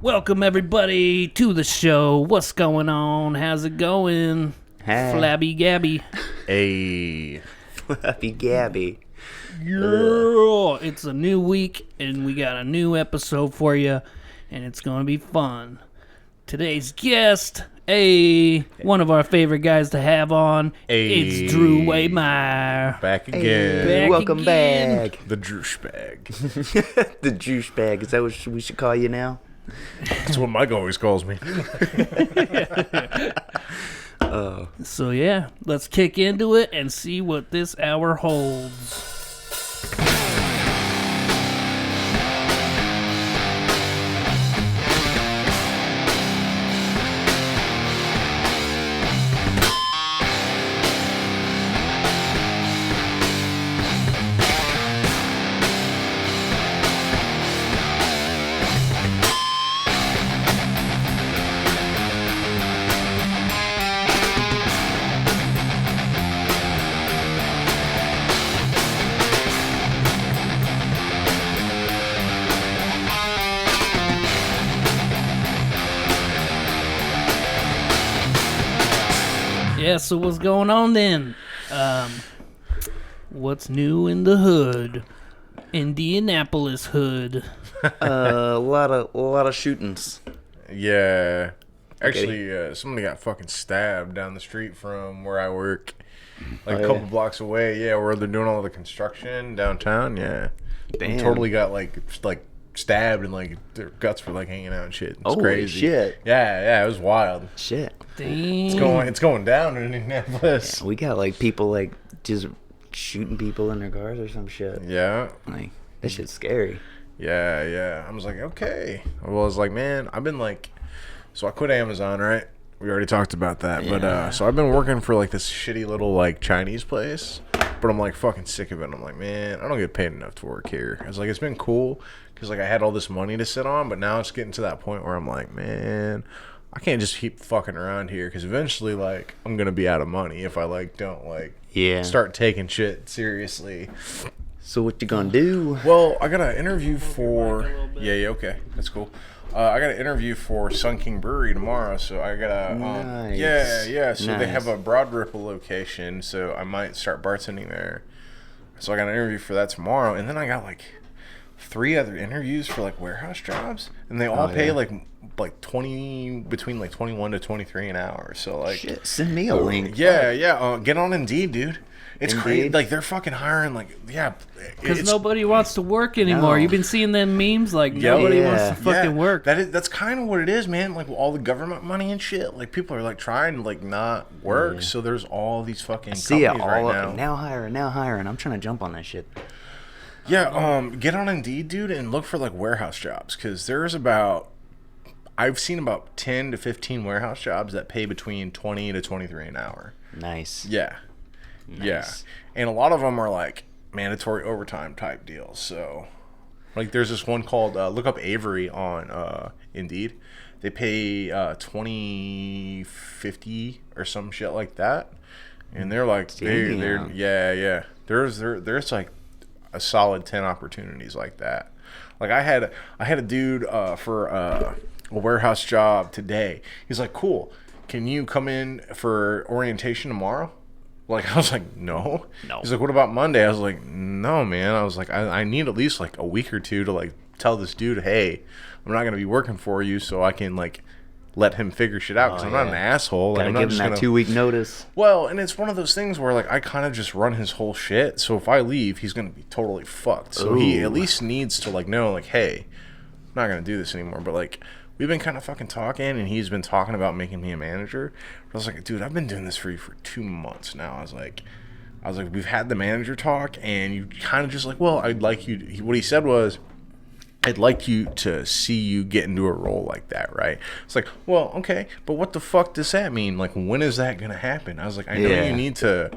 Welcome everybody to the show. What's going on? How's it going? Hey. Flabby Gabby. Hey. Fluffy Gabby. Yeah. It's a new week and we got a new episode for you and it's going to be fun. Today's guest, one of our favorite guys to have on. It's Drew Waymire. Back again. Welcome back. The Drewche-Bag. The Drewche-Bag. Is that what we should call you now? That's what Mike always calls me. So yeah, let's kick into it and see what this hour holds. Yeah, so what's going on then? What's new in the hood? Indianapolis hood. A lot of shootings. Yeah. Actually, somebody got fucking stabbed down the street from where I work. Like a couple blocks away. Yeah, where they're doing all the construction downtown. Yeah. Damn. They totally got like stabbed and like their guts were like hanging out and shit. It's Holy crazy. shit. Yeah, it was wild. Shit. Damn. It's going down in Indianapolis. We got like people like just shooting people in their cars or some shit. Yeah. Like that shit's scary. Yeah. I was like, okay. Well, I was like, man, I've been like, so I quit Amazon, right? We already talked about that. Yeah. But, so I've been working for like this shitty little like Chinese place, but I'm like fucking sick of it. I'm like, man, I don't get paid enough to work here. I was like, it's been cool because like I had all this money to sit on, but now it's getting to that point where I'm like, man, I can't just keep fucking around here because eventually like I'm going to be out of money if I like don't like start taking shit seriously. So what you gonna do? Well, I got an interview for... Yeah, okay. That's cool. I got an interview for Sun King Brewery tomorrow, so I got to... Nice. Yeah. So they have Nice. a Broad Ripple location, so I might start bartending there. So I got an interview for that tomorrow, and then I got like 3 other interviews for like warehouse jobs, and they all pay like 20, between like 21 to 23 an hour. So like... Shit, send me a link. Yeah. Get on Indeed, dude. It's Indeed? crazy. Like, they're fucking hiring, like, yeah. Because nobody wants to work anymore. No. You've been seeing them memes? Like, nobody wants to fucking work. That's kind of what it is, man. Like, all the government money and shit. Like, people are, like, trying to, like, not work. Yeah. So there's all these fucking See companies it right all now. Now hiring. I'm trying to jump on that shit. Yeah, get on Indeed, dude, and look for, like, warehouse jobs. Because there's I've seen about 10 to 15 warehouse jobs that pay between 20 to 23 an hour. Nice. Yeah. Nice. Yeah. And a lot of them are like mandatory overtime type deals. So, like, there's this one called look up Avery on Indeed. They pay $20.50 or some shit like that, and they're like they're there's like a solid 10 opportunities like that. Like I had a dude for a warehouse job today. He's like, cool. Can you come in for orientation tomorrow? Like, I was like, no. He's like, what about Monday? I was like, no, man. I was like, I need at least, like, a week or two to, like, tell this dude, hey, I'm not going to be working for you, so I can, like, let him figure shit out, because I'm not an asshole. Gotta like, I'm give not him just that 2-week notice. Well, and it's one of those things where, like, I kind of just run his whole shit, so if I leave, he's going to be totally fucked. So he at least needs to, like, know, like, hey, I'm not going to do this anymore, but, like, we've been kind of fucking talking, and he's been talking about making me a manager. But I was like, dude, I've been doing this for you for 2 months now. I was like, we've had the manager talk, and you kind of just like, well, I'd like you to, what he said was, I'd like you to see you get into a role like that, right? It's like, well, okay, but what the fuck does that mean? Like, when is that going to happen? I was like, I know you need to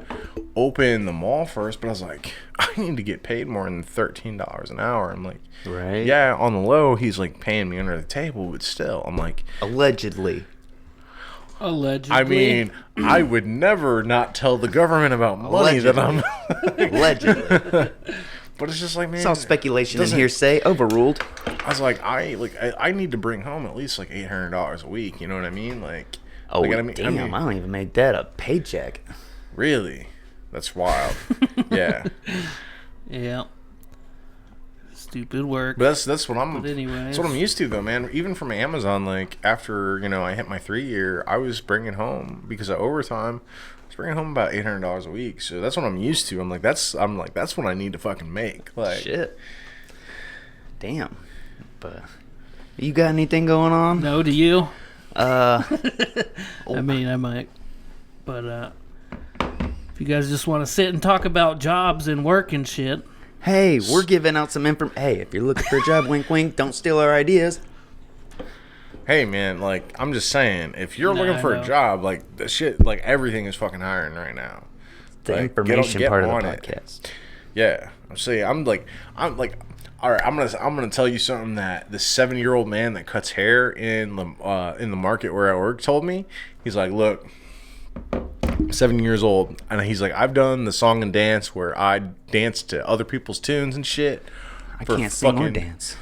open the mall first, but I was like, I need to get paid more than $13 an hour. I'm like, right? Yeah, on the low, he's like paying me under the table, but still, I'm like, allegedly. I mean, I would never not tell the government about money that I'm... Allegedly. But it's just like, man, It's all speculation and hearsay. Overruled. I was like, I need to bring home at least like $800 a week. You know what I mean? Like, Oh, like, damn! I don't even make that a paycheck. Really? That's wild. Yeah. Yeah. Stupid work. But that's what I'm. But anyways. That's what I'm used to, though, man. Even from Amazon, like after I hit my 3-year, I was bringing home because of overtime. I was bringing home about $800 a week. So that's what I'm used to. I'm like, that's what I need to fucking make. Like, Shit. Damn. But you got anything going on? No, do you? Oh. I mean, I might. But if you guys just want to sit and talk about jobs and work and shit. Hey, we're giving out some information. Hey, if you're looking for a job, wink, wink, don't steal our ideas. hey, man, like I'm just saying, if you're looking for a job, like the shit, like everything is fucking hiring right now. The Like, information get part of the on it. podcast. Yeah, I'm saying, I'm like, all right, I'm gonna tell you something that the 7-year-old man that cuts hair in the market where I work told me. He's like, look, 7 years old, and he's like, I've done the song and dance where I dance to other people's tunes and shit. I can't sing or dance.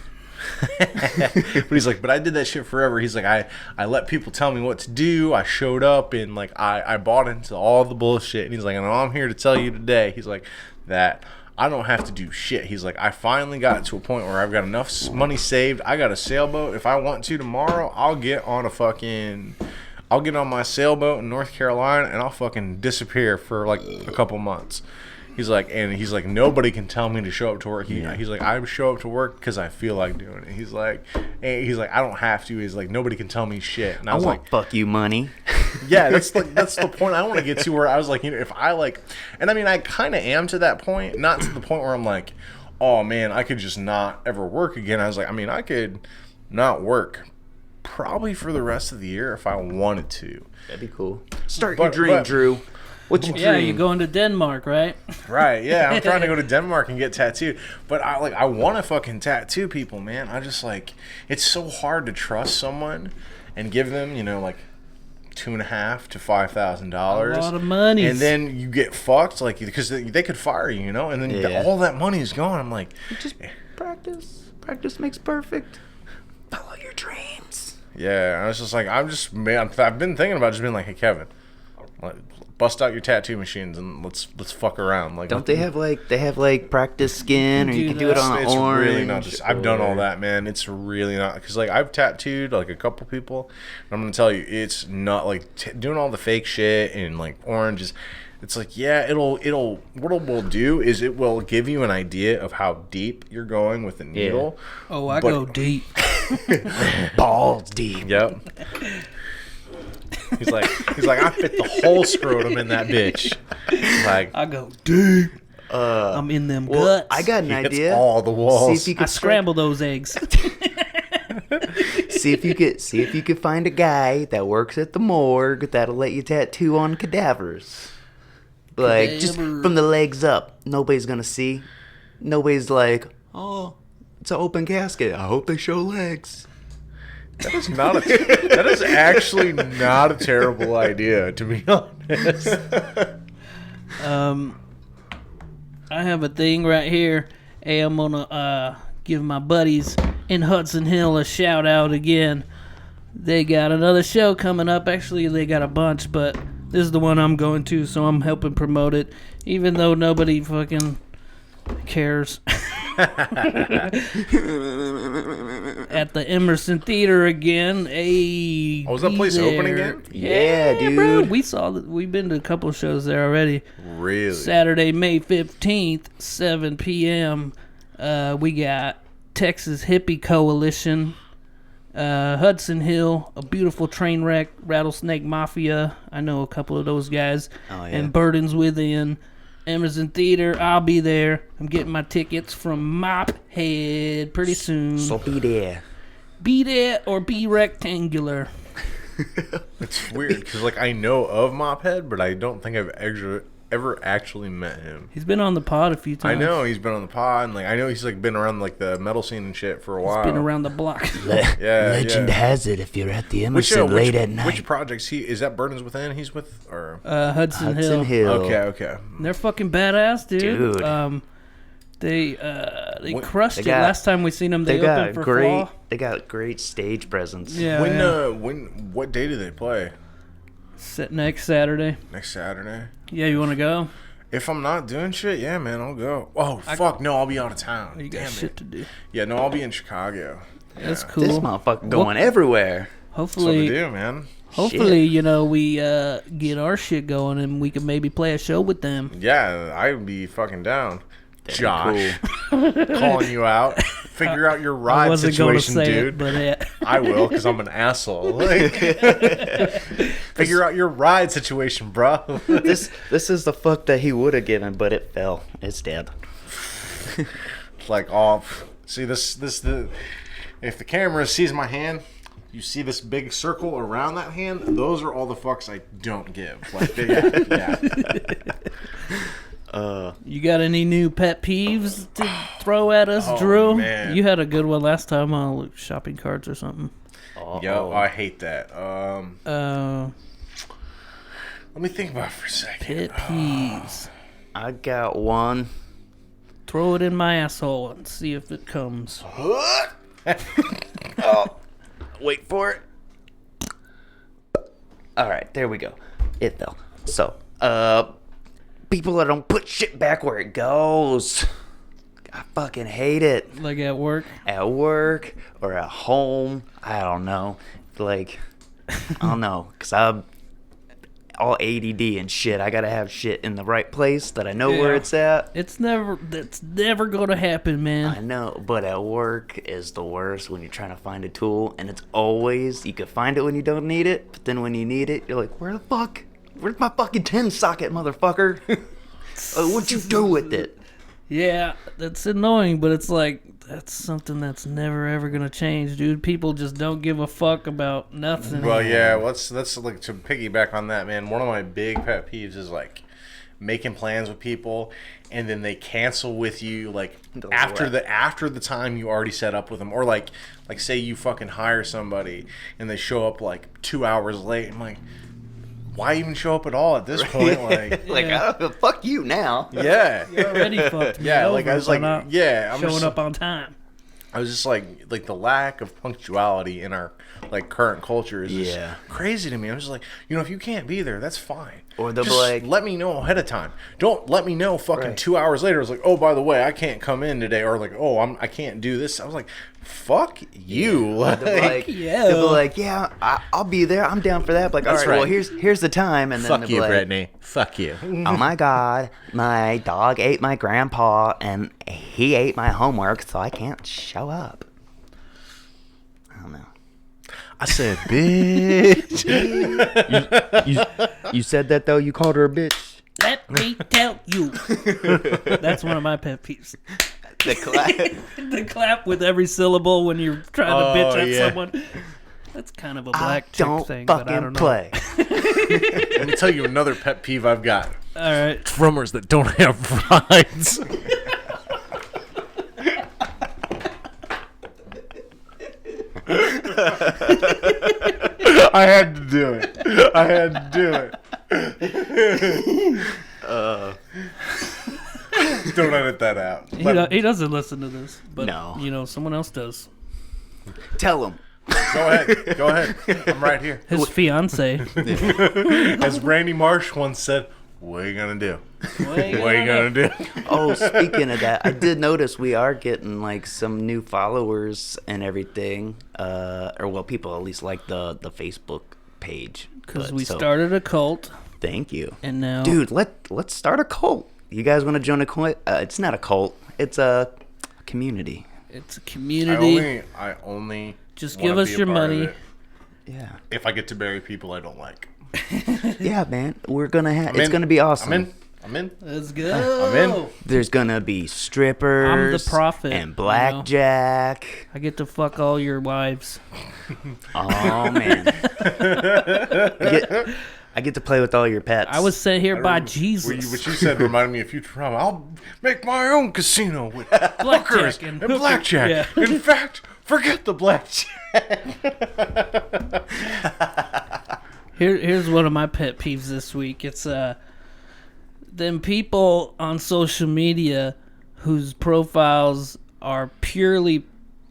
But he's like, but I did that shit forever. He's like, I let people tell me what to do. I showed up and like I bought into all the bullshit. And he's like, and I'm here to tell you today. He's like, that I don't have to do shit. He's like, I finally got to a point where I've got enough money saved. I got a sailboat. If I want to tomorrow, I'll get on my sailboat in North Carolina and I'll fucking disappear for like a couple months. He's like, nobody can tell me to show up to work. He's like, I show up to work because I feel like doing it. He's like, I don't have to. He's like, nobody can tell me shit. And I was like, fuck you, money. yeah, that's the point I want to get to, where I was like, if I like, and I mean, I kind of am to that point, not to the point where I'm like, oh man, I could just not ever work again. I was like, I mean, I could not work probably for the rest of the year if I wanted to. That'd be cool. Start your dream, Drew. What's your dream? Yeah, you're going to Denmark, right? Right, yeah. I'm trying to go to Denmark and get tattooed. But I want to fucking tattoo people, man. I just like, it's so hard to trust someone and give them, like $2,500 to $5,000. A lot of money. And then you get fucked, like, because they could fire you, and then all that money is gone. I'm like, just practice. Practice makes perfect. Follow your dreams. Yeah, I was just like, I've been thinking about just being like, hey, Kevin, bust out your tattoo machines and let's fuck around. Like, don't they have like practice skin, or you can do it on it's orange? Really not just, I've done all that, man. It's really not, because like I've tattooed like a couple people, and I'm gonna tell you, it's not like doing all the fake shit and like oranges. It's like, yeah, what it will do is it will give you an idea of how deep you're going with the needle. Yeah. Oh, I go deep. Balls deep. Yep. He's like, I fit the whole scrotum in that bitch. Like, I go deep. I'm in them guts. I got an idea. All the walls. I scramble those eggs. See if you could find a guy that works at the morgue that'll let you tattoo on cadavers. Like, just from the legs up. Nobody's gonna see. Nobody's like, oh, it's an open casket. I hope they show legs. That is actually not a terrible idea, to be honest. I have a thing right here. Hey, I'm gonna give my buddies in Hudson Hill a shout out again. They got another show coming up. Actually, they got a bunch, but this is the one I'm going to, so I'm helping promote it, even though nobody fucking cares. At the Emerson Theater again. Hey, was that place open again? Yeah, dude. Bro. We've been to a couple of shows there already. Really? Saturday, May 15th, 7 p.m. We got Texas Hippie Coalition, Hudson Hill, A Beautiful Train Wreck, Rattlesnake Mafia. I know a couple of those guys. Oh, yeah. And Burdens Within. Emerson Theater, I'll be there. I'm getting my tickets from Mophead pretty soon. So be there. Be there or be rectangular. It's weird, because like I know of Mophead, but I don't think I've ever actually met him. He's been on the pod a few times. I know he's been on the pod, and like I know he's like been around like the metal scene and shit for a while. He's been around the block. Legend has it, if you're at the Emerson late at night. Which projects is that? Burdens Within he's with, or Hudson Hill. Okay. They're fucking badass, dude. They crushed it. Last time we seen them, they opened for great. Flaw. They got great stage presence. Yeah. What day do they play? Next Saturday. Next Saturday. Yeah, you want to go? If I'm not doing shit, yeah, man, I'll go. Oh, fuck, no, I'll be out of town. You got shit to do. Yeah, no, I'll be in Chicago. Yeah. That's cool. This motherfucker going everywhere. Hopefully, That's what to do, man. Hopefully, you know, we get our shit going and we can maybe play a show with them. Yeah, I would be fucking down. Josh, calling you out. Figure out your ride situation, dude. But yeah. I will, because I'm an asshole. Figure out your ride situation, bro. This is the fuck that he would have given, but it fell. It's dead. See if the camera sees my hand, you see this big circle around that hand. Those are all the fucks I don't give. You got any new pet peeves to throw at us, Drew? Man. You had a good one last time on shopping carts or something. Yo, I hate that. Let me think about it for a second. Pet peeves. I got one. Throw it in my asshole and see if it comes. Wait for it. Alright, there we go. It fell. So, people that don't put shit back where it goes. I fucking hate it. Like at work? At work or at home. I don't know. I don't know. Because I'm all ADD and shit. I gotta have shit in the right place that I know where it's at. That's never gonna happen, man. I know, but at work is the worst when you're trying to find a tool, and it's always, you can find it when you don't need it, but then when you need it, you're like, where's my fucking 10 socket, motherfucker? What'd you do with it? Yeah, that's annoying, but it's like, that's something that's never ever gonna change, dude. People just don't give a fuck about nothing. Well, yeah, let's like to piggyback on that, man. One of my big pet peeves is like making plans with people and then they cancel with you after the time you already set up with them, or like say you fucking hire somebody and they show up like 2 hours late. I'm like, why even show up at all at this point? Fuck you now. Yeah. You're already fucked. Yeah, I was like, I'm showing up on time. I was just like the lack of punctuality in our current culture is just crazy to me. I'm just like, if you can't be there, that's fine. Or they'll just be like, let me know ahead of time. Don't let me know fucking 2 hours later. It's like, oh, by the way, I can't come in today, or like, oh, I can't do this. I was like, fuck you. They'll be like, yeah, I'll be there. I'm down for that. Like, all right, well, here's the time, and then fuck you, Brittany. Fuck you. Oh my God, my dog ate my grandpa, and he ate my homework, so I can't show up. I don't know. I said, bitch. you said that, though? You called her a bitch? Let me tell you. That's one of my pet peeves. The clap. The clap with every syllable when you're trying to bitch at someone. That's kind of a black chick thing, but I don't know. Play. Let me tell you another pet peeve I've got. All right. Drummers that don't have rides. I had to do it. Don't edit that out. He doesn't listen to this, but no. Someone else does. Tell him. Go ahead. I'm right here. His fiance. As Randy Marsh once said, what are you gonna do? What are you gonna do? Oh, speaking of that, I did notice we are getting some new followers and everything. People at least like the Facebook page. Because we started a cult. Thank you. And now, dude, let's start a cult. You guys want to join a cult? It's not a cult. It's a community. It's a community. I only just give us your money. Yeah. If I get to marry people I don't like. Yeah, man. We're gonna have. It's gonna be awesome. I'm in. Let's go. I'm in. There's gonna be strippers. I'm the prophet. And blackjack. I get to fuck all your wives. Oh man. I get to play with all your pets. I was sent here by Jesus. What you said reminded me of Futurama. I'll make my own casino with hookers and blackjack. Yeah. In fact, forget the blackjack. Here's one of my pet peeves this week. It's them people on social media whose profiles are purely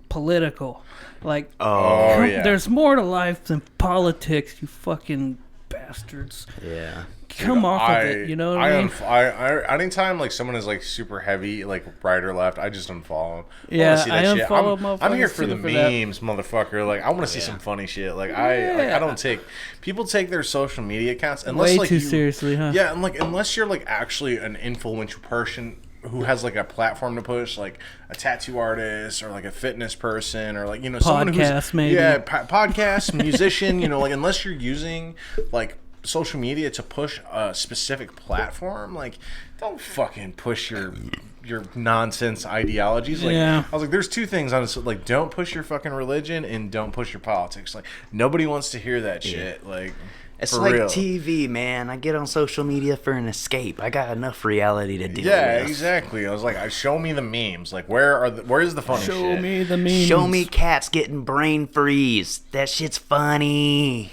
political. Like, yeah. there's more to life than politics, you fucking bastards. Yeah. Come off of it, you know what I mean? Anytime like someone is like super heavy, like right or left, I just unfollow them. Yeah, I unfollow motherfuckers. I'm here for the too that. memes, motherfucker. Like I want to see some funny shit. Like I don't take people take their social media accounts unless way like too seriously, huh? Yeah, and like unless you're like actually an influential person who has like a platform to push, like a tattoo artist or like a fitness person or like someone who's maybe. Podcast musician. Like unless you're using like social media to push a specific platform, like don't fucking push your nonsense ideologies. Like I was like, there's two things on this, like don't push your fucking religion and don't push your politics. Like nobody wants to hear that shit. Like it's for like real. TV, man. I get on social media for an escape. I got enough reality to deal with. Yeah, exactly. I was like, show me the memes. Like where's the funny shit? Show me the memes. Show me cats getting brain freeze. That shit's funny.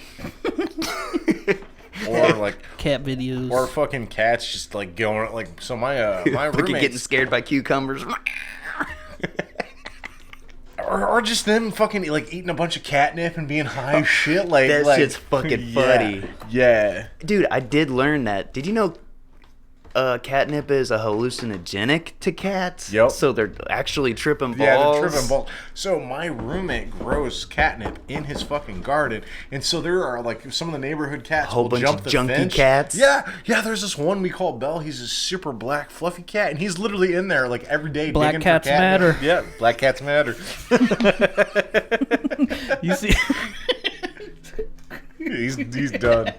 Or like cat videos, or fucking cats just like going like. So my roommate getting scared by cucumbers, or just them fucking like eating a bunch of catnip and being high as shit. Like that shit's fucking funny. Yeah, dude, I did learn that. Did you know? Catnip is a hallucinogenic to cats. Yep. So they're actually tripping balls. Yeah, they're tripping balls. So my roommate grows catnip in his fucking garden, and so there are like some of the neighborhood cats whole will bunch jump of the junky fence. cats. Yeah. There's this one we call Belle. He's a super black, fluffy cat, and he's literally in there like every day. Black digging cats for catnip. matter. Yeah, black cats matter. You see. He's done.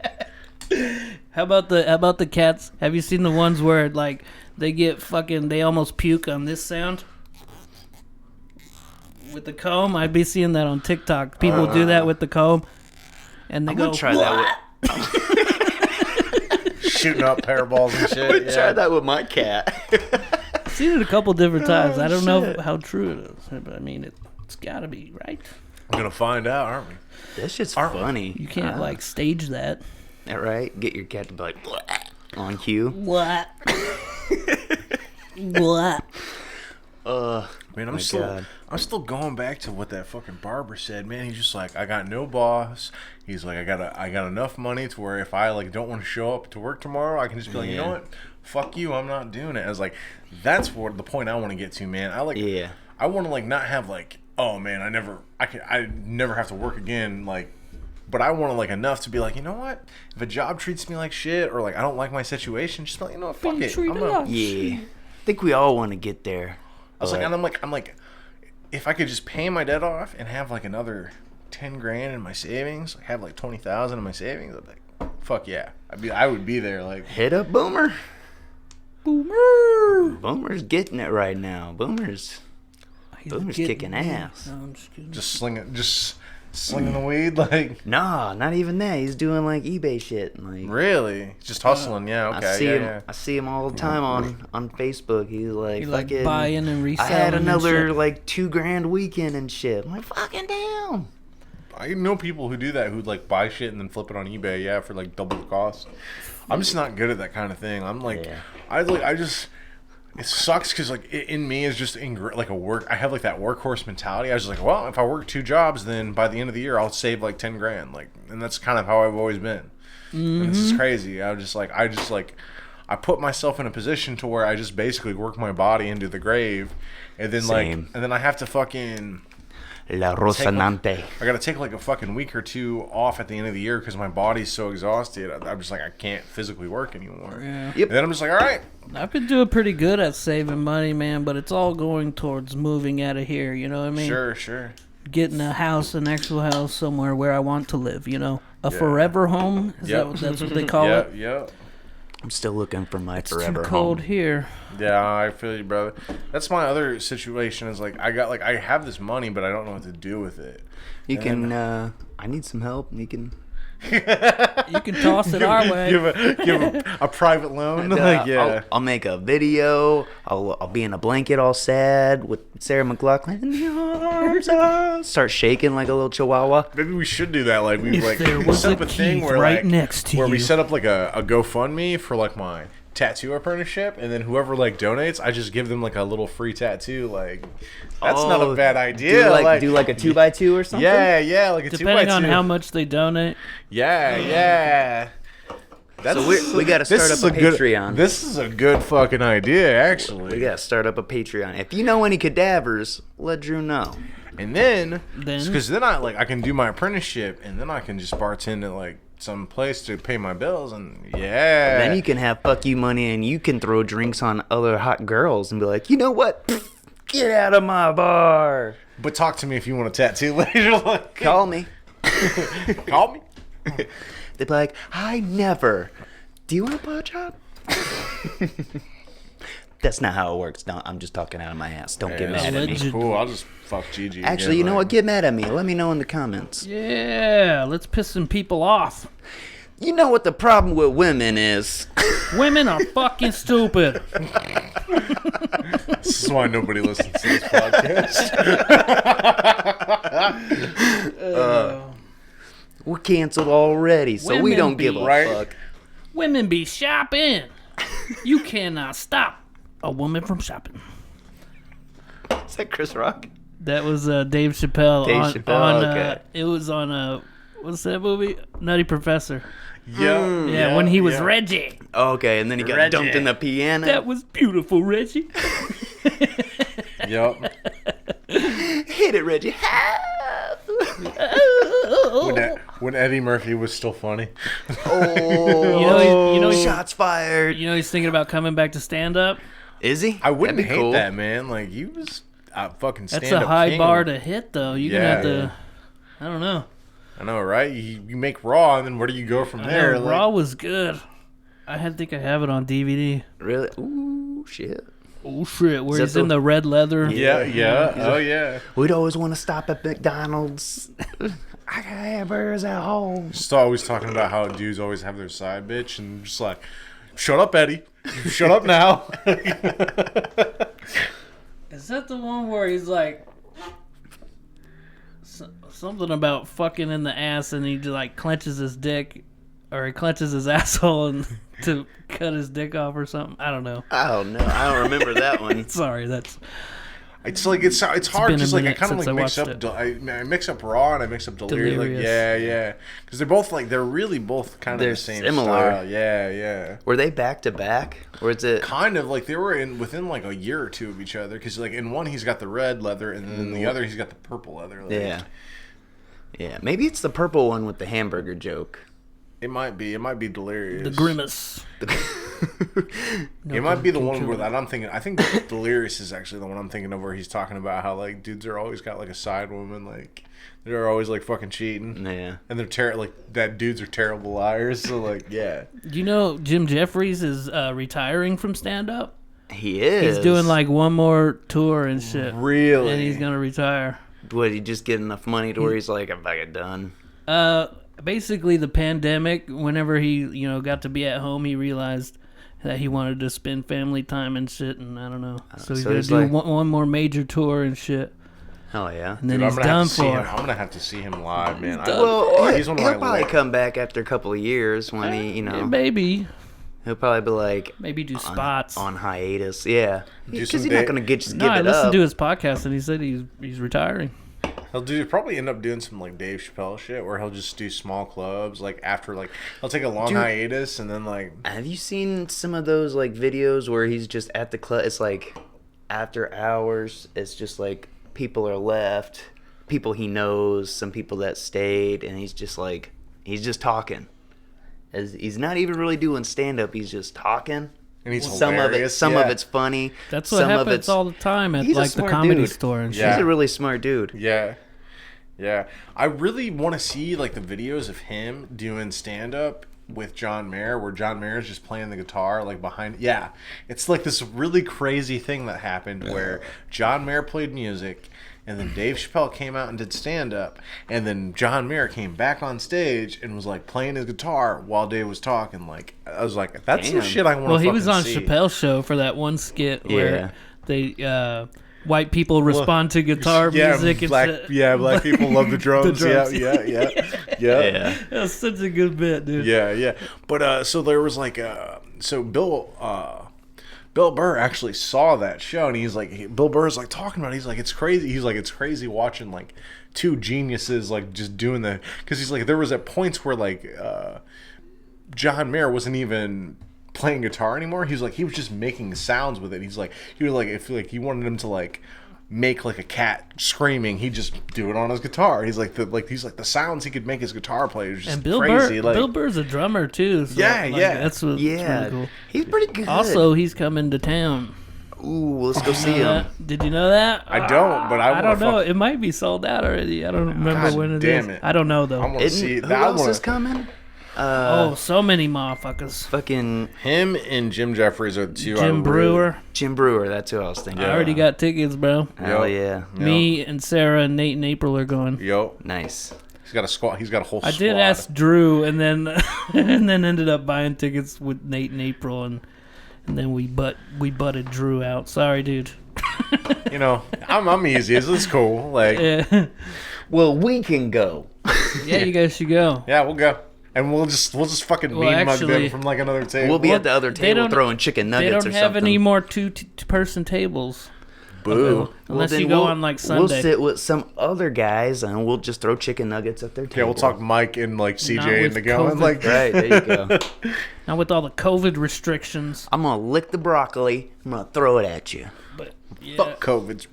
How about the cats? Have you seen the ones where like they almost puke on this sound with the comb? I'd be seeing that on TikTok. People do that with the comb, and they go try that. Shooting up hairballs and shit. I'm gonna try that with my cat. I've seen it a couple different times. I don't know how true it is, but I mean it's got to be right. We're gonna find out, aren't we? That shit's funny. You can't like stage that. That right? Get your cat to be like "Bleh," on cue. What? What? Man, I'm still going back to what that fucking barber said, man. He's just like, I got no boss. He's like, I got enough money to where if I like don't want to show up to work tomorrow, I can just be like, you know what? Fuck you, I'm not doing it. I was like, that's what the point I want to get to, man. I want to like not have like, oh man, I never have to work again, like. But I want to like enough to be like, you know what? If a job treats me like shit or like I don't like my situation, just be like, you know what? Fuck it. I think we all want to get there. I was like, and I'm like, if I could just pay my debt off and have like another 10 grand in my savings, like have like 20,000 in my savings, I'd be like, fuck yeah. I would be there. Like, hit up Boomer. Boomer's getting it right now. Boomer's kicking ass. No, I'm just kidding. Slinging the weed, like nah, not even that. He's doing like eBay shit, like really, just hustling. Yeah, okay. I see him all the time on Facebook. He's like, fucking, buying and reselling. I had another like $2,000 weekend and shit. I'm like, fucking damn. I know people who do that, who like buy shit and then flip it on eBay, for like double the cost. I'm just not good at that kind of thing. I'm like, it sucks because like in me is just like I have like that workhorse mentality. I was just like, well, if I work 2 jobs, then by the end of the year I'll save like 10 grand, like, and that's kind of how I've always been. Mm-hmm. And this is crazy. I put myself in a position to where I just basically work my body into the grave, and then and then I have to fucking La Rosanante. I gotta take like a fucking week or 2 off at the end of the year because my body's so exhausted. I'm just like, I can't physically work anymore. Yeah. Yep. And then I'm just like, all right. I've been doing pretty good at saving money, man, but it's all going towards moving out of here, you know what I mean? Sure. Getting a house, an actual house somewhere where I want to live, you know? A forever home? That's what they call it? Yeah. I'm still looking for my forever home. It's too cold here. Yeah, I feel you, brother. That's my other situation is like, I have this money, but I don't know what to do with it. You can, I need some help. You can toss it our way. Give a private loan. I'll make a video. I'll be in a blanket all sad with Sarah McLachlan in the arms. Start shaking like a little chihuahua. Maybe we should do that. Like we there was set up a a thing Keith where right next to where you. we set up like a GoFundMe for like my tattoo apprenticeship, and then whoever like donates, I just give them like a little free tattoo. Like that's not a bad idea. Do like a 2x2 or something. Yeah, like a 2x2. Depending on how much they donate. Yeah. That's, so we got to start up a Patreon. This is a good fucking idea, actually. We got to start up a Patreon. If you know any cadavers, let Drew know. And then, because then I can do my apprenticeship, and then I can just bartend at like some place to pay my bills, and then you can have fuck you money, and you can throw drinks on other hot girls and be like, you know what? Get out of my bar. But talk to me if you want a tattoo later. Like, call me. Call me. They'd be like, I never. Do you want a blowjob? That's not how it works. No, I'm just talking out of my ass. Don't get mad at me. Cool, I'll just fuck Gigi. Actually, again, you know what? Get mad at me. Let me know in the comments. Yeah, let's piss some people off. You know what the problem with women is? Women are fucking stupid. This is why nobody listens to this podcast. We're canceled already, so we don't give a fuck. Women be shopping. You cannot stop a woman from shopping. Is that Chris Rock? That was Dave Chappelle. Okay. It was on what's that movie? Nutty Professor. Yeah, when he was Reggie. Okay, and then he got dumped in the piano. That was beautiful, Reggie. Yep. Hit it, Reggie. When Eddie Murphy was still funny. You know, shots fired. You know, he's thinking about coming back to stand up. Is he? I wouldn't hate that, man. Like, he was fucking stand-up That's a high king. bar to hit, though. You're gonna have to. I don't know. I know, right? You make Raw, and then where do you go from there? Like, Raw was good. I think I have it on DVD. Really? Ooh, shit. Oh, shit. Where he's in the red leather. Yeah. Oh, yeah. We'd always want to stop at McDonald's. I got hamburgers at home. Just always talking about how dudes always have their side bitch, and just like, shut up, Eddie. Shut up now. Is that the one where he's like something about fucking in the ass, and he just like clenches his dick, or he clenches his asshole and to cut his dick off or something? I don't know. I don't remember that one. Sorry, that's. It's like it's hard because like I kind of like mix up. it. I mix up Raw and I mix up Delirious. Like, yeah, because they're both like they're really both kind of the same similar. style. Yeah. Were they back to back, or is it kind of like they were within like a year or two of each other? Because like in one he's got the red leather and then in the other he's got the purple leather. Like, yeah. Maybe it's the purple one with the hamburger joke. It might be Delirious. The grimace. It might be the one where that I'm thinking. I think Delirious is actually the one I'm thinking of, where he's talking about how like dudes are always got like a side woman, like they're always like fucking cheating. Yeah, and they're like that. Dudes are terrible liars. So like, yeah. Do you know Jim Jeffries is retiring from stand up? He is. He's doing like one more tour and shit. Really? And he's gonna retire. Would he just get enough money to where he's like, I'm fucking done? Basically the pandemic, whenever he, got to be at home, he realized that he wanted to spend family time and shit, and I don't know. So he's going to do one more major tour and shit. Hell yeah. And then he's done for. I'm going to have to see him live, man. He'll probably come back after a couple of years when he, Maybe. He'll probably be like... Maybe do spots. On hiatus, yeah. Because he's not going to just give it up. I listened to his podcast, and he said he's retiring. He'll probably end up doing some like Dave Chappelle shit where he'll just do small clubs like after like he'll take a long hiatus and then like. Have you seen some of those like videos where he's just at the club? It's like after hours. It's just like people are left, people he knows, some people that stayed, and he's just talking. He's not even really doing stand up. He's just talking. And he's some of it's funny. That's what happens all the time at like the comedy store and shit. He's a really smart dude. Yeah. I really want to see like the videos of him doing stand up with John Mayer, where John Mayer is just playing the guitar like behind. Yeah, it's like this really crazy thing that happened where John Mayer played music. And then Dave Chappelle came out and did stand-up. And then John Mayer came back on stage and was, like, playing his guitar while Dave was talking. Like, I was like, that's some shit I want to fucking see. Well, he was on Chappelle's show for that one skit where they... white people respond to guitar music. Black people love the drums. Yeah. That's such a good bit, dude. Yeah. But so there was like so Bill Burr actually saw that show, and he's like, Bill Burr's like talking about it. He's like, it's crazy. He's like, it's crazy watching like two geniuses like just doing the, because he's like, there was at points where like John Mayer wasn't even playing guitar anymore. He's like, he was just making sounds with it. He's like, he was like, if like he wanted him to like make like a cat screaming, he'd just do it on his guitar. He's like the sounds he could make his guitar play is just and Bill crazy. Burr, Bill Burr's a drummer too. So that's what. Yeah, really cool. he's pretty good. Also, he's coming to town. Ooh, let's go see him. Did you know that? I don't, but I don't know. It might be sold out already. I don't remember when it is. damn it. I don't know though. I want to see it. Who else is coming? So many motherfuckers. Fucking Him and Jim Jeffries are the two. Jim Brewer. Jim Brewer. That's who I was thinking. I already got tickets, bro. Hell yeah. Me and Sarah and Nate and April are going. Yo, Nice. he's got a squad. He's got a whole. I squad. did ask Drew, and then and then ended up buying tickets with Nate and April, and then we butted Drew out. Sorry, dude. You know, I'm easy. It's cool. Like, Yeah, Well, we can go. yeah, you guys should go. yeah, we'll go, and we'll just fucking Well, mean mug actually, them from like another table. We'll be Well, at the other they table don't- throwing chicken nuggets They or don't something. have any more two-person tables. Boo. Unless then you go we'll- on like We'll Sunday. sit with some other guys and we'll just throw chicken nuggets at their table. Yeah, we'll talk Mike and like Not CJ with into going COVID. like Right, there you go. Now with all the COVID restrictions. I'm going to lick the broccoli. I'm going to throw it at you. But yeah, fuck COVID.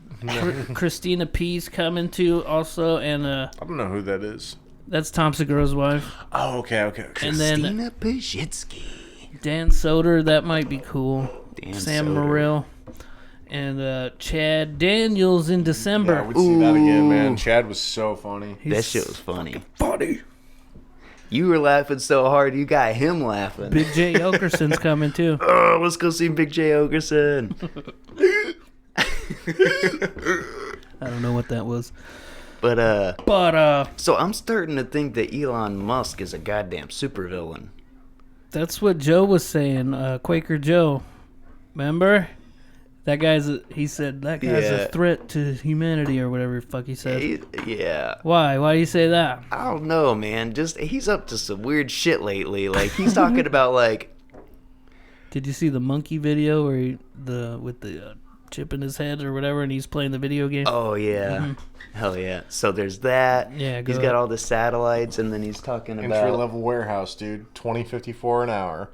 Christina P's coming too also, and I don't know who that is. that's Tom Segura's wife. Oh, okay. And then Christina Pajitsky. Dan Soder, that might be cool. Dan Sam Soder. Morrill. And Chad Daniels in December. Yeah, we'd see that again, man. Chad was so funny. That shit was funny. Funny. You were laughing so hard, you got him laughing. Big J. Okerson's coming too. Oh, let's go see Big J. Ogerson. I don't know what that was. But, so I'm starting to think that Elon Musk is a goddamn supervillain. That's what Joe was saying. Quaker Joe. Remember? That guy's he said that guy's Yeah. a threat to humanity or whatever the fuck he said. Yeah. Why? Why do you say that? I don't know, man. Just, he's up to some weird shit lately. Like, he's talking about, like, Did you see the monkey video where with the chip in his head or whatever, and he's playing the video game? oh, yeah. Hell yeah. So there's that. Yeah, go He's got all the satellites, and then he's talking Entry about... level warehouse, dude. $20.54 an hour.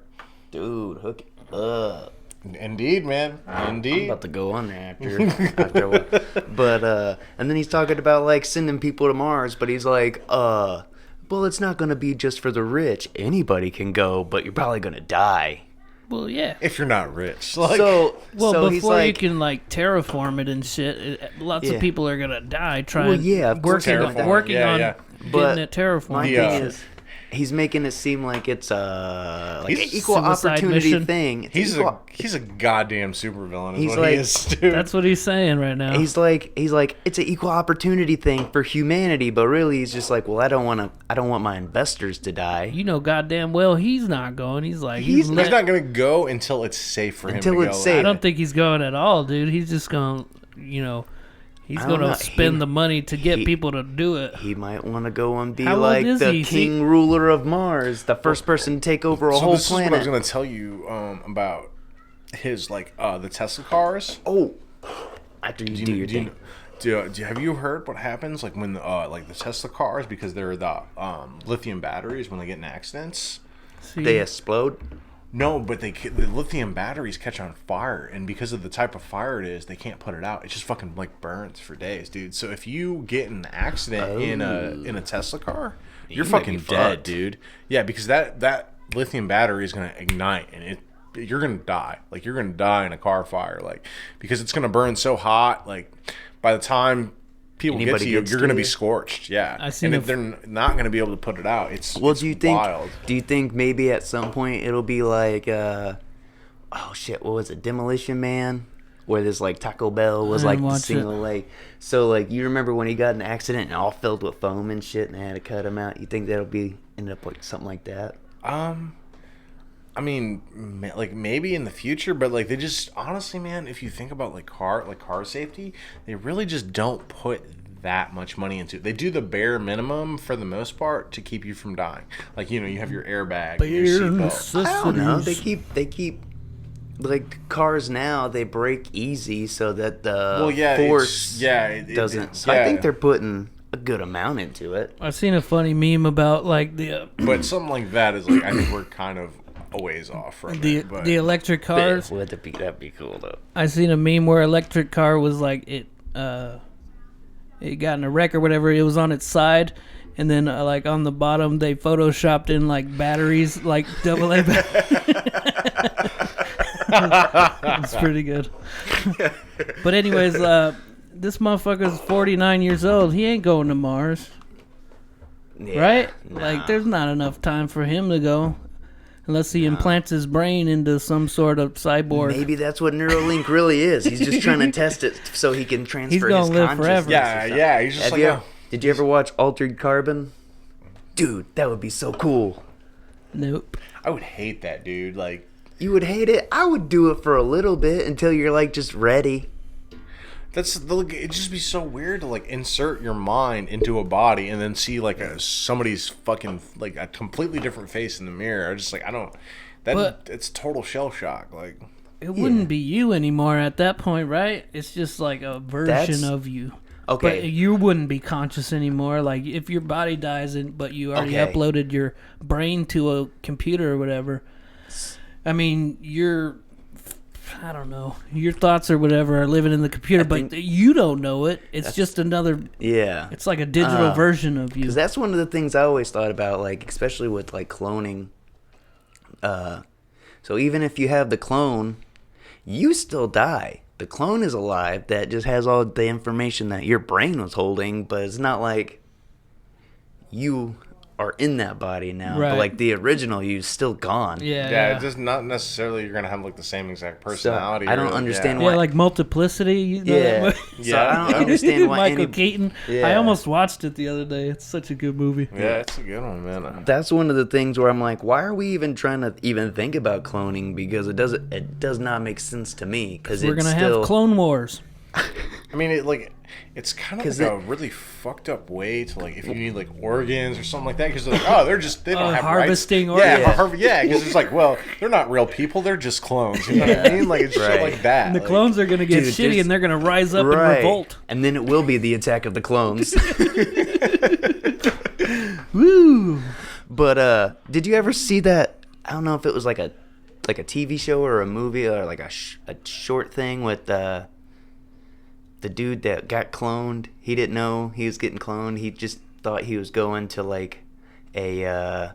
Dude, hook it up. Indeed, man. I'm Indeed. about to go on there after a while. But and then he's talking about like sending people to Mars, but he's like, well, it's not gonna be just for the rich. Anybody can go, but you're probably gonna die. Well, yeah. If you're not rich, like, Well, so he's before you like, can like terraform it and shit, lots Yeah. of people are gonna die trying. Well, yeah, of course working they're on gonna die. working Yeah, on yeah. But getting it terraformed. my Yeah. thing is, he's making it seem like it's like He's an equal suicide opportunity mission. thing. It's he's equal- a goddamn supervillain. Is He's what like- he is, dude. That's what he's saying right now. He's like it's an equal opportunity thing for humanity, but really he's just like, well, I don't want my investors to die. You know, goddamn well he's not going. He's like He's He's not gonna go until it's safe for him Until to it's go. safe. I don't think he's going at all, dude. He's just going, he's I going don't know. to spend the money to get he- people to do it. He might want to go and be How old like is the he? king ruler of Mars, the first person to take over a So whole this is what I planet. was gonna tell you about his the Tesla cars. Oh, after you do your thing. Have you heard what happens like when the Tesla cars, because they're the lithium batteries, when they get in accidents? See, They explode. No, but the lithium batteries catch on fire, and because of the type of fire it is, they can't put it out. It just fucking like burns for days, dude. So if you get in an accident in a Tesla car, you're might fucking be dead, fucked. dude. Yeah, because that lithium battery is gonna ignite, and you're gonna die. Like, you're gonna die in a car fire, like, because it's gonna burn so hot. Like, by the time people Anybody get to you, gets you're to gonna be you? scorched. Yeah, I seen and a- they're not gonna be able to put it out. It's Well, it's do wild. you think maybe at some point it'll be like, oh shit, what was it, Demolition Man? Where this like Taco Bell was I like didn't the watch single it. like, so like you remember when he got in an accident and all filled with foam and shit, and they had to cut him out. You think that'll be end up like something like that? I mean, like maybe in the future, but like they just honestly, man, if you think about like car safety, they really just don't put that much money into it. They do the bare minimum for the most part to keep you from dying. Like, you have your airbag, and your seatbelt. I don't know. They keep like cars now. They break easy so that the force doesn't. So I think they're putting a good amount into it. I've seen a funny meme about like the. But something like that is like, I think we're kind of a ways off from the electric cars. That'd be cool though. I seen a meme where electric car was like it got in a wreck or whatever. It was on its side, and then like on the bottom they photoshopped in like batteries, like AA batteries. It's pretty good. But anyways, this motherfucker's 49 years old. He ain't going to Mars. Yeah, right? nah. Like, there's not enough time for him to go. Unless he implants his brain into some sort of cyborg. Maybe that's what Neuralink really is. He's just trying to test it so he can transfer He's gonna his live consciousness. forever. Yeah. He's just Did you ever watch Altered Carbon? Dude, that would be so cool. Nope. I would hate that, dude. Like, You would hate it? I would do it for a little bit until you're like just ready. it'd just be so weird to like insert your mind into a body and then see like somebody's fucking like a completely different face in the mirror. I just like, I don't. It's total shell shock. Like, it wouldn't be you anymore at that point, right? It's just like a version of you. Okay. But you wouldn't be conscious anymore. Like, if your body dies, but you already uploaded your brain to a computer or whatever, I mean, I don't know, your thoughts or whatever are living in the computer, but you don't know it. It's just another... Yeah. It's like a digital version of you. Because that's one of the things I always thought about, like, especially with, like, cloning. So even if you have the clone, you still die. The clone is alive that just has all the information that your brain was holding, but it's not like you are in that body now. Right. But like the original you's still gone. Yeah. it's just not necessarily you're gonna have like the same exact personality. So, I don't really. understand Yeah, like Multiplicity. You know Yeah. that So I don't understand why Michael Keaton. Yeah. I almost watched it the other day. It's such a good movie. Yeah, it's a good one, man. That's one of the things where I'm like, why are we even trying to even think about cloning? Because it does not make sense to me. Because We're gonna have Clone Wars. I mean, it's kind of like a really fucked up way to like if you need like organs or something like that, because like, they don't have harvesting rights. organs. Yeah, because it's like, well, they're not real people, they're just clones. You know what I mean? Like, it's shit like that. And the clones are gonna get shitty, and they're gonna rise up and revolt. And then it will be the attack of the clones. Woo! But did you ever see that? I don't know if it was like a TV show or a movie or like a short thing with the dude that got cloned. He didn't know he was getting cloned. He just thought he was going to like it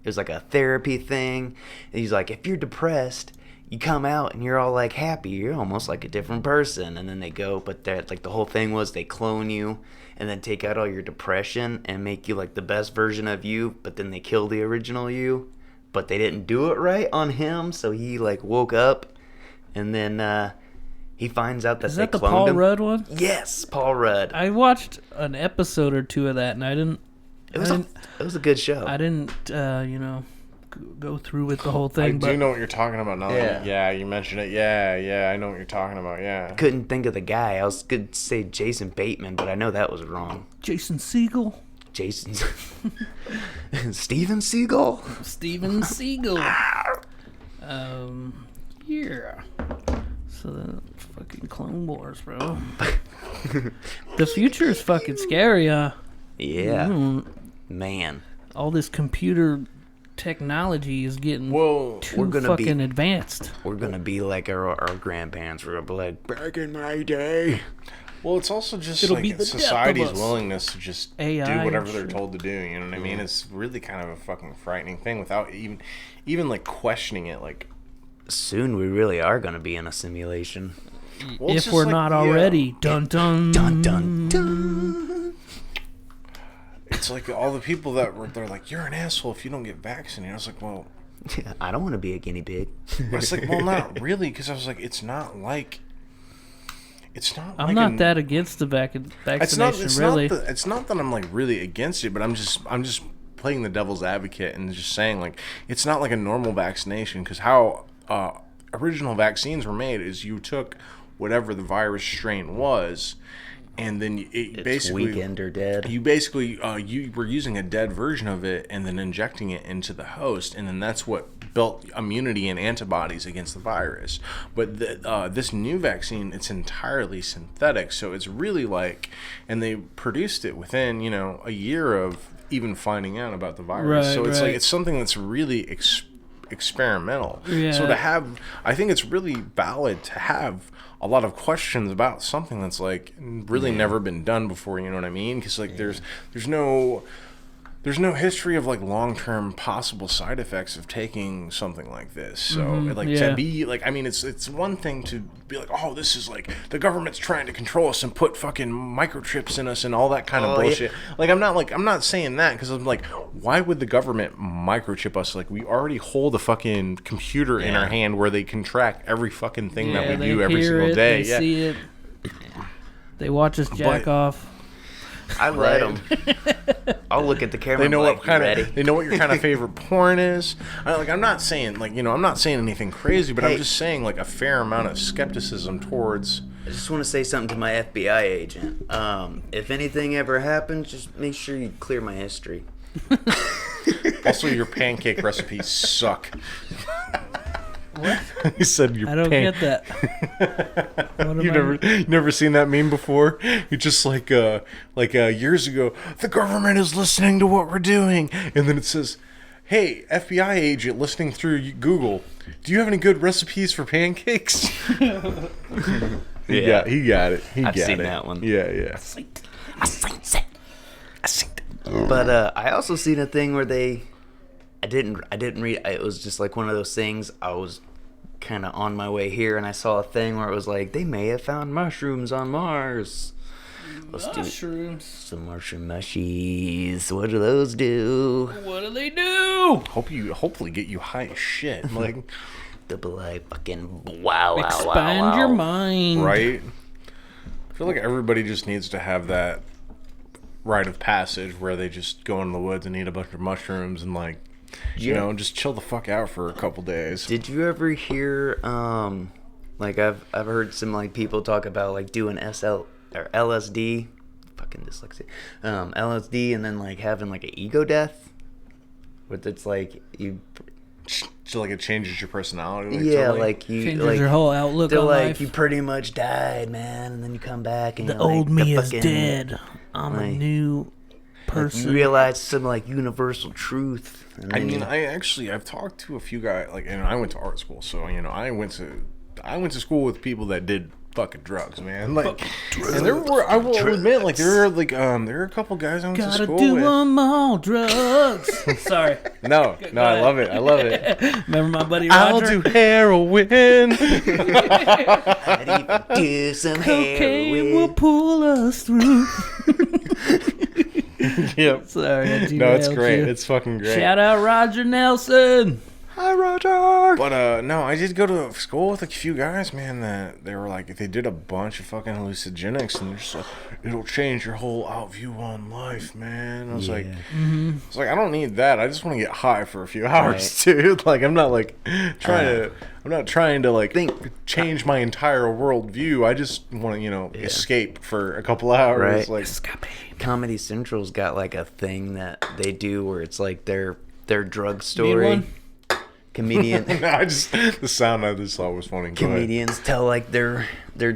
was like a therapy thing. And he's like, if you're depressed, you come out and you're all like happy. You're almost like a different person. And then they go, but that like the whole thing was they clone you and then take out all your depression and make you like the best version of you. But then they kill the original you. But they didn't do it right on him, so he like woke up and then he finds out that Is they that the cloned Paul him. Rudd one? Yes, Paul Rudd. I watched an episode or two of that, and I didn't. It was a good show. I didn't, go through with the whole thing. I do know what you're talking about now. Yeah, you mentioned it. Yeah, I know what you're talking about. Yeah. Couldn't think of the guy. I was going to say Jason Bateman, but I know that was wrong. Jason Segel. Steven Seagal? Steven Seagal. Yeah. So the fucking Clone Wars, bro. The future is fucking scary, huh? Yeah. Man. All this computer technology is getting too gonna fucking advanced. We're going to be like our grandparents. We're going to be like, back in my day. Well, it's also just It'll like be the society's death of us. willingness to just AI do whatever and they're shit. told to do. You know what I mean? It's really kind of a fucking frightening thing without even like questioning it. Like, soon we really are going to be in a simulation. well, it's If just we're like, not already. Dun dun. Dun, dun, dun. It's like all the people they're like, you're an asshole if you don't get vaccinated. I was like, well, I don't want to be a guinea pig. it's like, well, not really, because I was like, it's not. I'm not that against the vaccination, really. It's not that I'm like really against it, but I'm just playing the devil's advocate and just saying like it's not like a normal vaccination, because how original vaccines were made is you took whatever the virus strain was and then It's basically weakened or dead. you basically you were using a dead version of it and then injecting it into the host, and then that's what built immunity and antibodies against the virus. But this new vaccine, it's entirely synthetic, so it's really like, and they produced it within a year of even finding out about the virus. Right, so it's right. like it's something that's really experimental. Yeah. So I think it's really valid to have a lot of questions about something that's like really never been done before. You know what I mean? Because like there's no history of like long-term possible side effects of taking something like this. So to be like, I mean, it's one thing to be like, oh, this is like the government's trying to control us and put fucking microchips in us and all that kind of bullshit. Yeah. I'm not saying that, because I'm like, why would the government microchip us? Like, we already hold a fucking computer in our hand where they can track every fucking thing that we do every single day. They see it. They watch us jack off. I let them. I'll look at the camera. They know like, what kind ready? of. They know what your kind of favorite porn is. I'm not saying I'm not saying anything crazy, but I'm just saying like a fair amount of skepticism towards. I just want to say something to my FBI agent. If anything ever happens, just make sure you clear my history. Also, your pancake recipes suck. What? He said your I don't get that. You never seen that meme before? You just like years ago, the government is listening to what we're doing, and then it says, "Hey, FBI agent listening through Google, do you have any good recipes for pancakes?" He got it. I've seen that one. Yeah. I seen it. But I also seen a thing where I didn't read. It was just like one of those things. I was kind of on my way here, and I saw a thing where it was like they may have found mushrooms on Mars. Mushrooms. Some mushroom mushies. What do those do? What do they do? Hopefully get you high as shit. Like Double I fucking wow. Expand your mind. Right? I feel like everybody just needs to have that rite of passage where they just go in the woods and eat a bunch of mushrooms and like, just chill the fuck out for a couple days. Did you ever hear like I've heard some like people talk about like doing LSD, fucking dyslexia, LSD, and then like having like an ego death, where it's like you. So like it changes your personality. Like you Changes like your whole outlook they're on like life. you pretty much died, man, and then you come back and The you're old like, me the is fucking, dead. I'm a like, new person. You realize some like universal truth. And I then mean, I've talked to a few guys, like, and I went to art school, so I went to school with people that did fucking drugs, man. Like, and I will admit, like, there are a couple guys I went to school Gotta with. do them all, drugs. Sorry. No, I love it. Remember my buddy Roger? I'll do heroin. I'd even do some Cocaine heroin. will pull us through. Yep. Sorry, I No, it's derailed great. you. It's fucking great. Shout out Roger Nelson. Hi, Roger. But no, I did go to school with a few guys, man, that they were like, they did a bunch of fucking hallucinogenics, and they're just like, it'll change your whole outview on life, man. I was like, I don't need that. I just want to get high for a few hours, dude. Like, I'm not like trying to like change my entire worldview. I just want to, escape for a couple hours. Right. Like, Comedy Central's got like a thing that they do where it's like their drug Need story. one? Comedian. the sound I just thought was funny. Go ahead. Comedians tell like their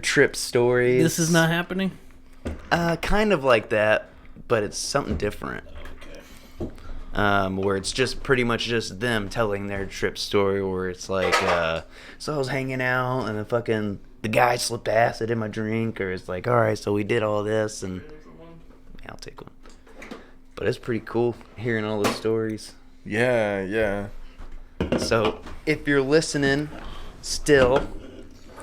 trip stories. This is not happening? Kind of like that, but it's something different. Where it's just pretty much just them telling their trip story, where it's like, so I was hanging out and the guy slipped acid in my drink, or it's like, all right, so we did all this, and yeah, I'll take one. But it's pretty cool hearing all those stories. Yeah. So if you're listening still,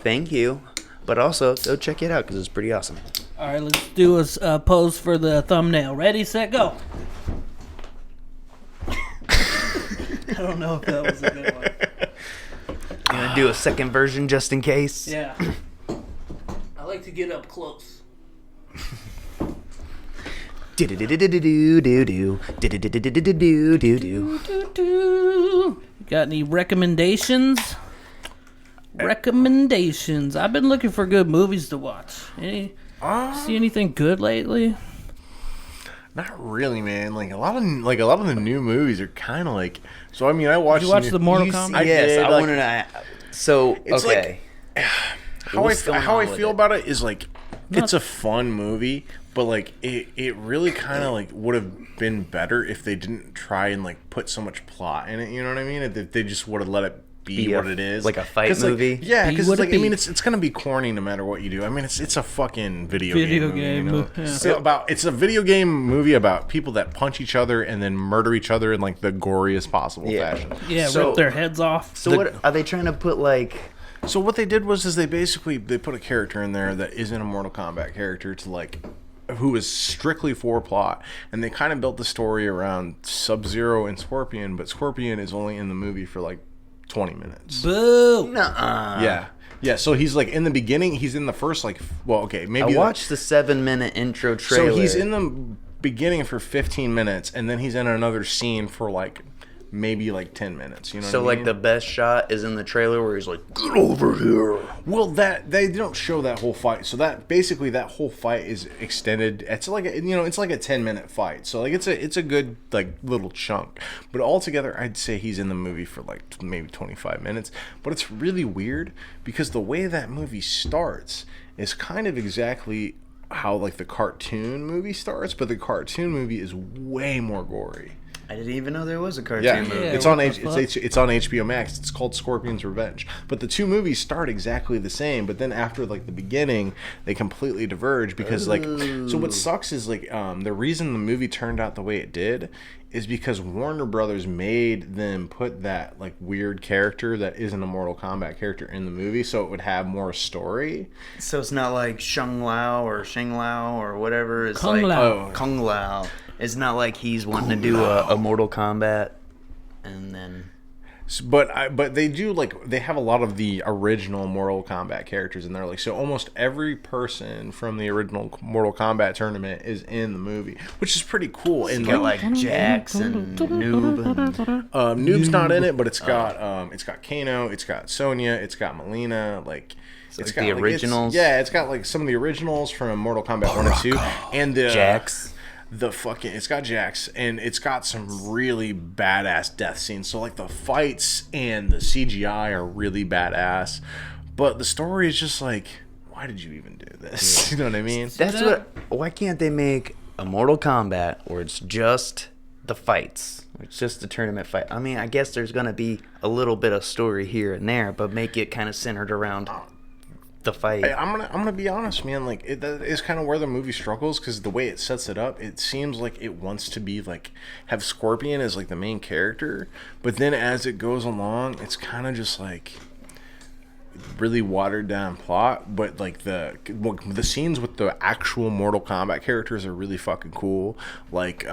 thank you. But also, go check it out because it's pretty awesome. All right, let's do a pose for the thumbnail. Ready, set, go. I don't know if that was a good one. You gonna do a second version just in case? Yeah. I like to get up close. Got any recommendations? Recommendations. I've been looking for good movies to watch. See anything good lately? Not really, man. Like a lot of the new movies are kind of like. So I mean, I watched. Did you watch the Mortal Kombat? Yes, I like, wanted to. So It's okay, how I feel about it is like it's a fun movie, but like it really kind of like would have been better if they didn't try and like put so much plot in it. You know what I mean? If they just would have let it be what it is, like a fight movie. Like, yeah, because like I mean, it's gonna be corny no matter what you do. I mean, it's a fucking video game movie. You know? Yeah. It's a video game movie about people that punch each other and then murder each other in like the goriest possible fashion. Yeah, rip their heads off. So what are they trying to put like? So what they did was they put a character in there that isn't a Mortal Kombat character to like who is strictly for plot, and they kind of built the story around Sub-Zero and Scorpion, but Scorpion is only in the movie for like 20 minutes. Boo! Nuh-uh. Yeah, so he's like in the beginning, he's in the first like maybe I watched the 7-minute intro trailer. So he's in the beginning for 15 minutes and then he's in another scene for like maybe like 10 minutes, you know what I mean? Like the best shot is in the trailer where he's like, get over here. Well, that they don't show that whole fight. So that basically that whole fight is extended. It's like it's like a 10-minute fight. So like it's a good like little chunk. But altogether, I'd say he's in the movie for like maybe 25 minutes. But it's really weird because the way that movie starts is kind of exactly how like the cartoon movie starts, but the cartoon movie is way more gory. I didn't even know there was a cartoon movie. It's on HBO Max. It's called Scorpion's Revenge. But the two movies start exactly the same. But then after like the beginning, they completely diverge because like. So what sucks is like the reason the movie turned out the way it did is because Warner Brothers made them put that like weird character that isn't a Mortal Kombat character in the movie, so it would have more story. So it's not like Shang Lao or whatever. It's Kung like Lao. Kung Lao. It's not like he's wanting to do a Mortal Kombat, and then. But they do like they have a lot of the original Mortal Kombat characters in there. Like so, almost every person from the original Mortal Kombat tournament is in the movie, which is pretty cool. And got like Jax and Noob. Noob's not in it, but it's got Kano, it's got Sonya, it's got Melina, like. So it's got the originals. It's got like some of the originals from Mortal Kombat 1 and 2, and Jax. It's got Jax, and it's got some really badass death scenes. So like the fights and the CGI are really badass, but the story is just like, why did you even do this? You know what I mean? Why can't they make a Mortal Kombat where it's just the fights? It's just a tournament fight. I mean, I guess there's gonna be a little bit of story here and there, but make it kind of centered around the fight. I'm gonna be honest, man. Like that is kind of where the movie struggles because the way it sets it up, it seems like it wants to be like have Scorpion as like the main character, but then as it goes along, it's kind of just like really watered down plot. But like the scenes with the actual Mortal Kombat characters are really fucking cool. Like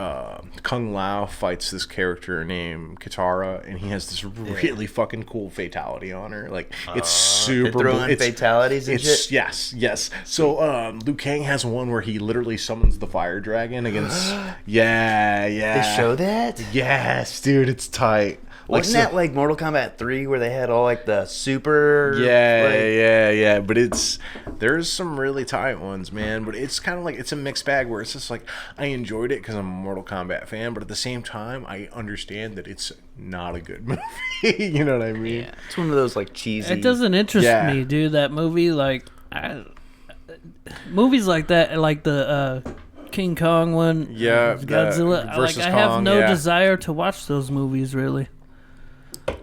Kung Lao fights this character named Katara, and he has this really fucking cool fatality on her. Like it's super. Throwing fatalities and shit. Yes. So Liu Kang has one where he literally summons the fire dragon against. Yeah. They show that? Yes, dude, it's tight. Wasn't that like Mortal Kombat 3 where they had all like the super... Yeah. But there's some really tight ones, man. But it's kind of like, it's a mixed bag where it's just like, I enjoyed it because I'm a Mortal Kombat fan. But at the same time, I understand that it's not a good movie. You know what I mean? Yeah. It's one of those like cheesy... It doesn't interest me, dude, that movie. Like, movies like that, like the... King Kong one, Godzilla. Versus I have Kong, no desire to watch those movies, really.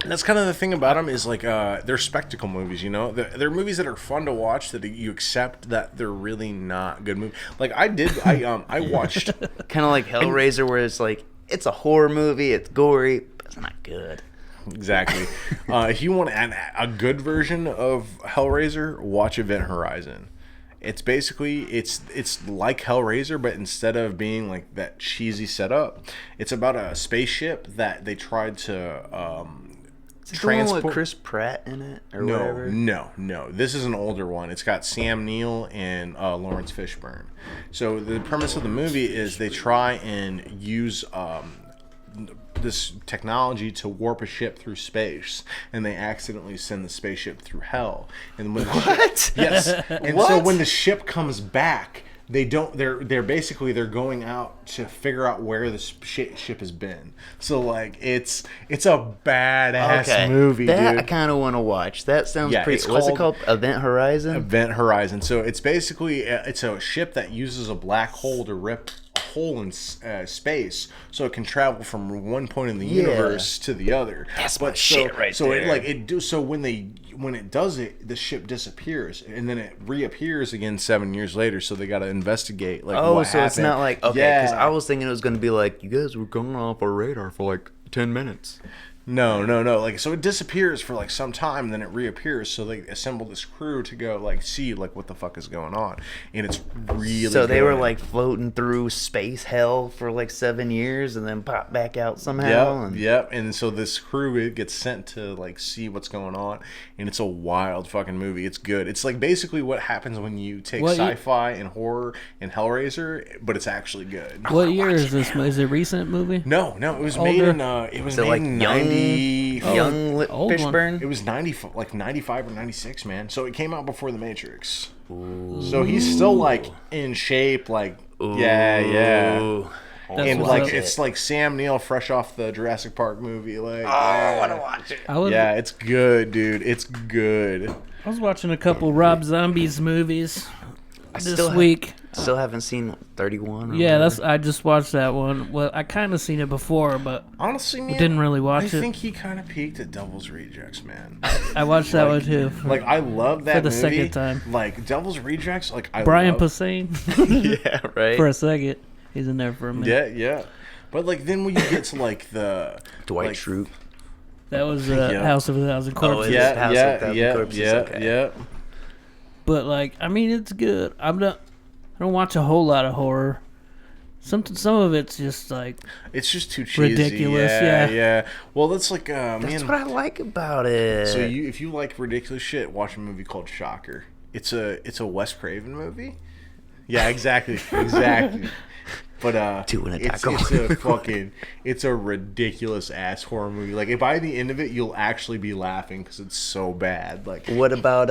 And that's kind of the thing about them is like they're spectacle movies, you know. They're movies that are fun to watch that you accept that they're really not good movies. Like I watched kind of like Hellraiser, where it's like it's a horror movie, it's gory, but it's not good. Exactly. If you want a good version of Hellraiser, watch Event Horizon. It's basically it's like Hellraiser, but instead of being like that cheesy setup, it's about a spaceship that they tried to transport. With Chris Pratt in it or whatever? No. This is an older one. It's got Sam Neill and Lawrence Fishburne. So the premise of the movie is they try and use this technology to warp a ship through space, and they accidentally send the spaceship through hell. And when What? Yes. And so when the ship comes back, they're basically going out to figure out where the ship has been. So like it's a badass movie, that dude. I kind of want to watch. That sounds pretty. What's it called? Event Horizon. Event Horizon. So it's basically it's a ship that uses a black hole to rip a hole in space, so it can travel from one point in the universe to the other. That's my shit right there. So when it does it, the ship disappears, and then it reappears again 7 years later. So they got to investigate what happened. It's not like because I was thinking it was going to be like you guys were going off our radar for like 10 minutes. No. Like, so it disappears for like some time, and then it reappears. So they assemble this crew to go like see like what the fuck is going on, and it's really. So they were like floating through space hell for like 7 years, and then pop back out somehow. Yep. And so this crew gets sent to like see what's going on, and it's a wild fucking movie. It's good. It's like basically what happens when you take sci-fi and horror and Hellraiser, but it's actually good. What year is this? Is it a recent movie? No. It was made in. It was made in 90. Young Fishburne. It was 95 or 96, man. So it came out before The Matrix. Ooh. So he's still like in shape, like yeah. And like it's like Sam Neill fresh off the Jurassic Park movie. Like, I want to watch it. It's good, dude. It's good. I was watching a couple Rob Zombies movies this week. Still haven't seen 31. I just watched that one. Well, I kind of seen it before, but honestly, man, didn't really watch it. I think he kind of peaked at Devil's Rejects, man. I watched that one too. I love that for the movie. Second time. Like Devil's Rejects, Brian Posehn. Yeah, right. For a second, he's in there for a minute. Yeah. But like then when you get to like the Dwight Schrute. That was House of a Thousand Corpses. Yeah. But like, I mean, it's good. I don't watch a whole lot of horror. Some of it's just like it's just too cheesy. Ridiculous. Yeah. Well, that's like that's what I like about it. So if you like ridiculous shit, watch a movie called Shocker. It's a Wes Craven movie. Yeah, exactly. But it's a ridiculous ass horror movie. Like by the end of it, you'll actually be laughing because it's so bad. Like what about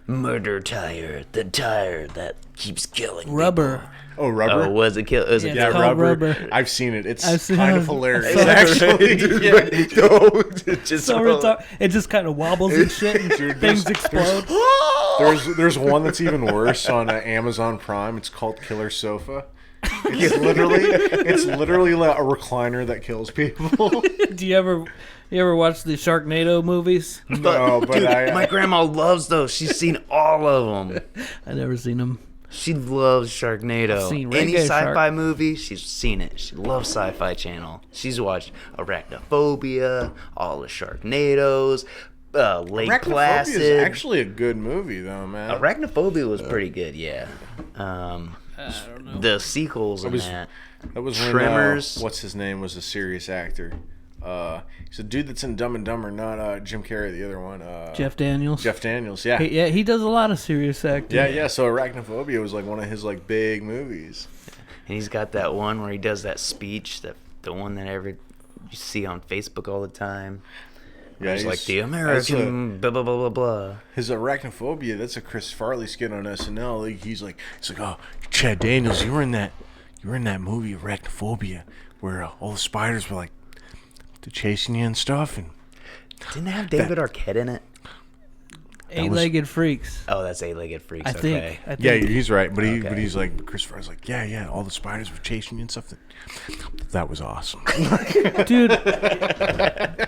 Murder Tire, the tire that keeps killing Rubber. People. Oh, Rubber? Oh, was it kill? Yeah, Rubber. I've seen it. It's kind of hilarious. Actually, it just kind of wobbles and shit, and things explode. There's one that's even worse on Amazon Prime. It's called Killer Sofa. It's literally like a recliner that kills people. Do you ever watch the Sharknado movies? No, but my grandma loves those. She's seen all of them. I've never seen them. She loves Sharknado. I've seen any sci-fi movie, she's seen it. She loves Sci-Fi Channel. She's watched Arachnophobia, all the Sharknados, Lake Placid. Is actually a good movie, though, man. Arachnophobia was pretty good, yeah. I don't know. The sequels that was Tremors. When, what's his name was a serious actor. He's a dude that's in Dumb and Dumber, not Jim Carrey, the other one. Jeff Daniels. Jeff Daniels, yeah. He does a lot of serious acting. Yeah. So Arachnophobia was like one of his like big movies. And he's got that one where he does that speech, the one that you see on Facebook all the time. Yeah, he's like the American blah blah blah blah blah. His Arachnophobia, that's a Chris Farley skit on SNL. He's like, oh, Chad Daniels, you were in that movie Arachnophobia, where all the spiders were like chasing you and stuff. And didn't it have David Arquette in it? Eight-Legged Freaks. Oh, that's Eight-Legged Freaks. I think. Yeah, he's right. But he's like, Chris Farley's like, yeah, all the spiders were chasing you and stuff. That was awesome. Dude,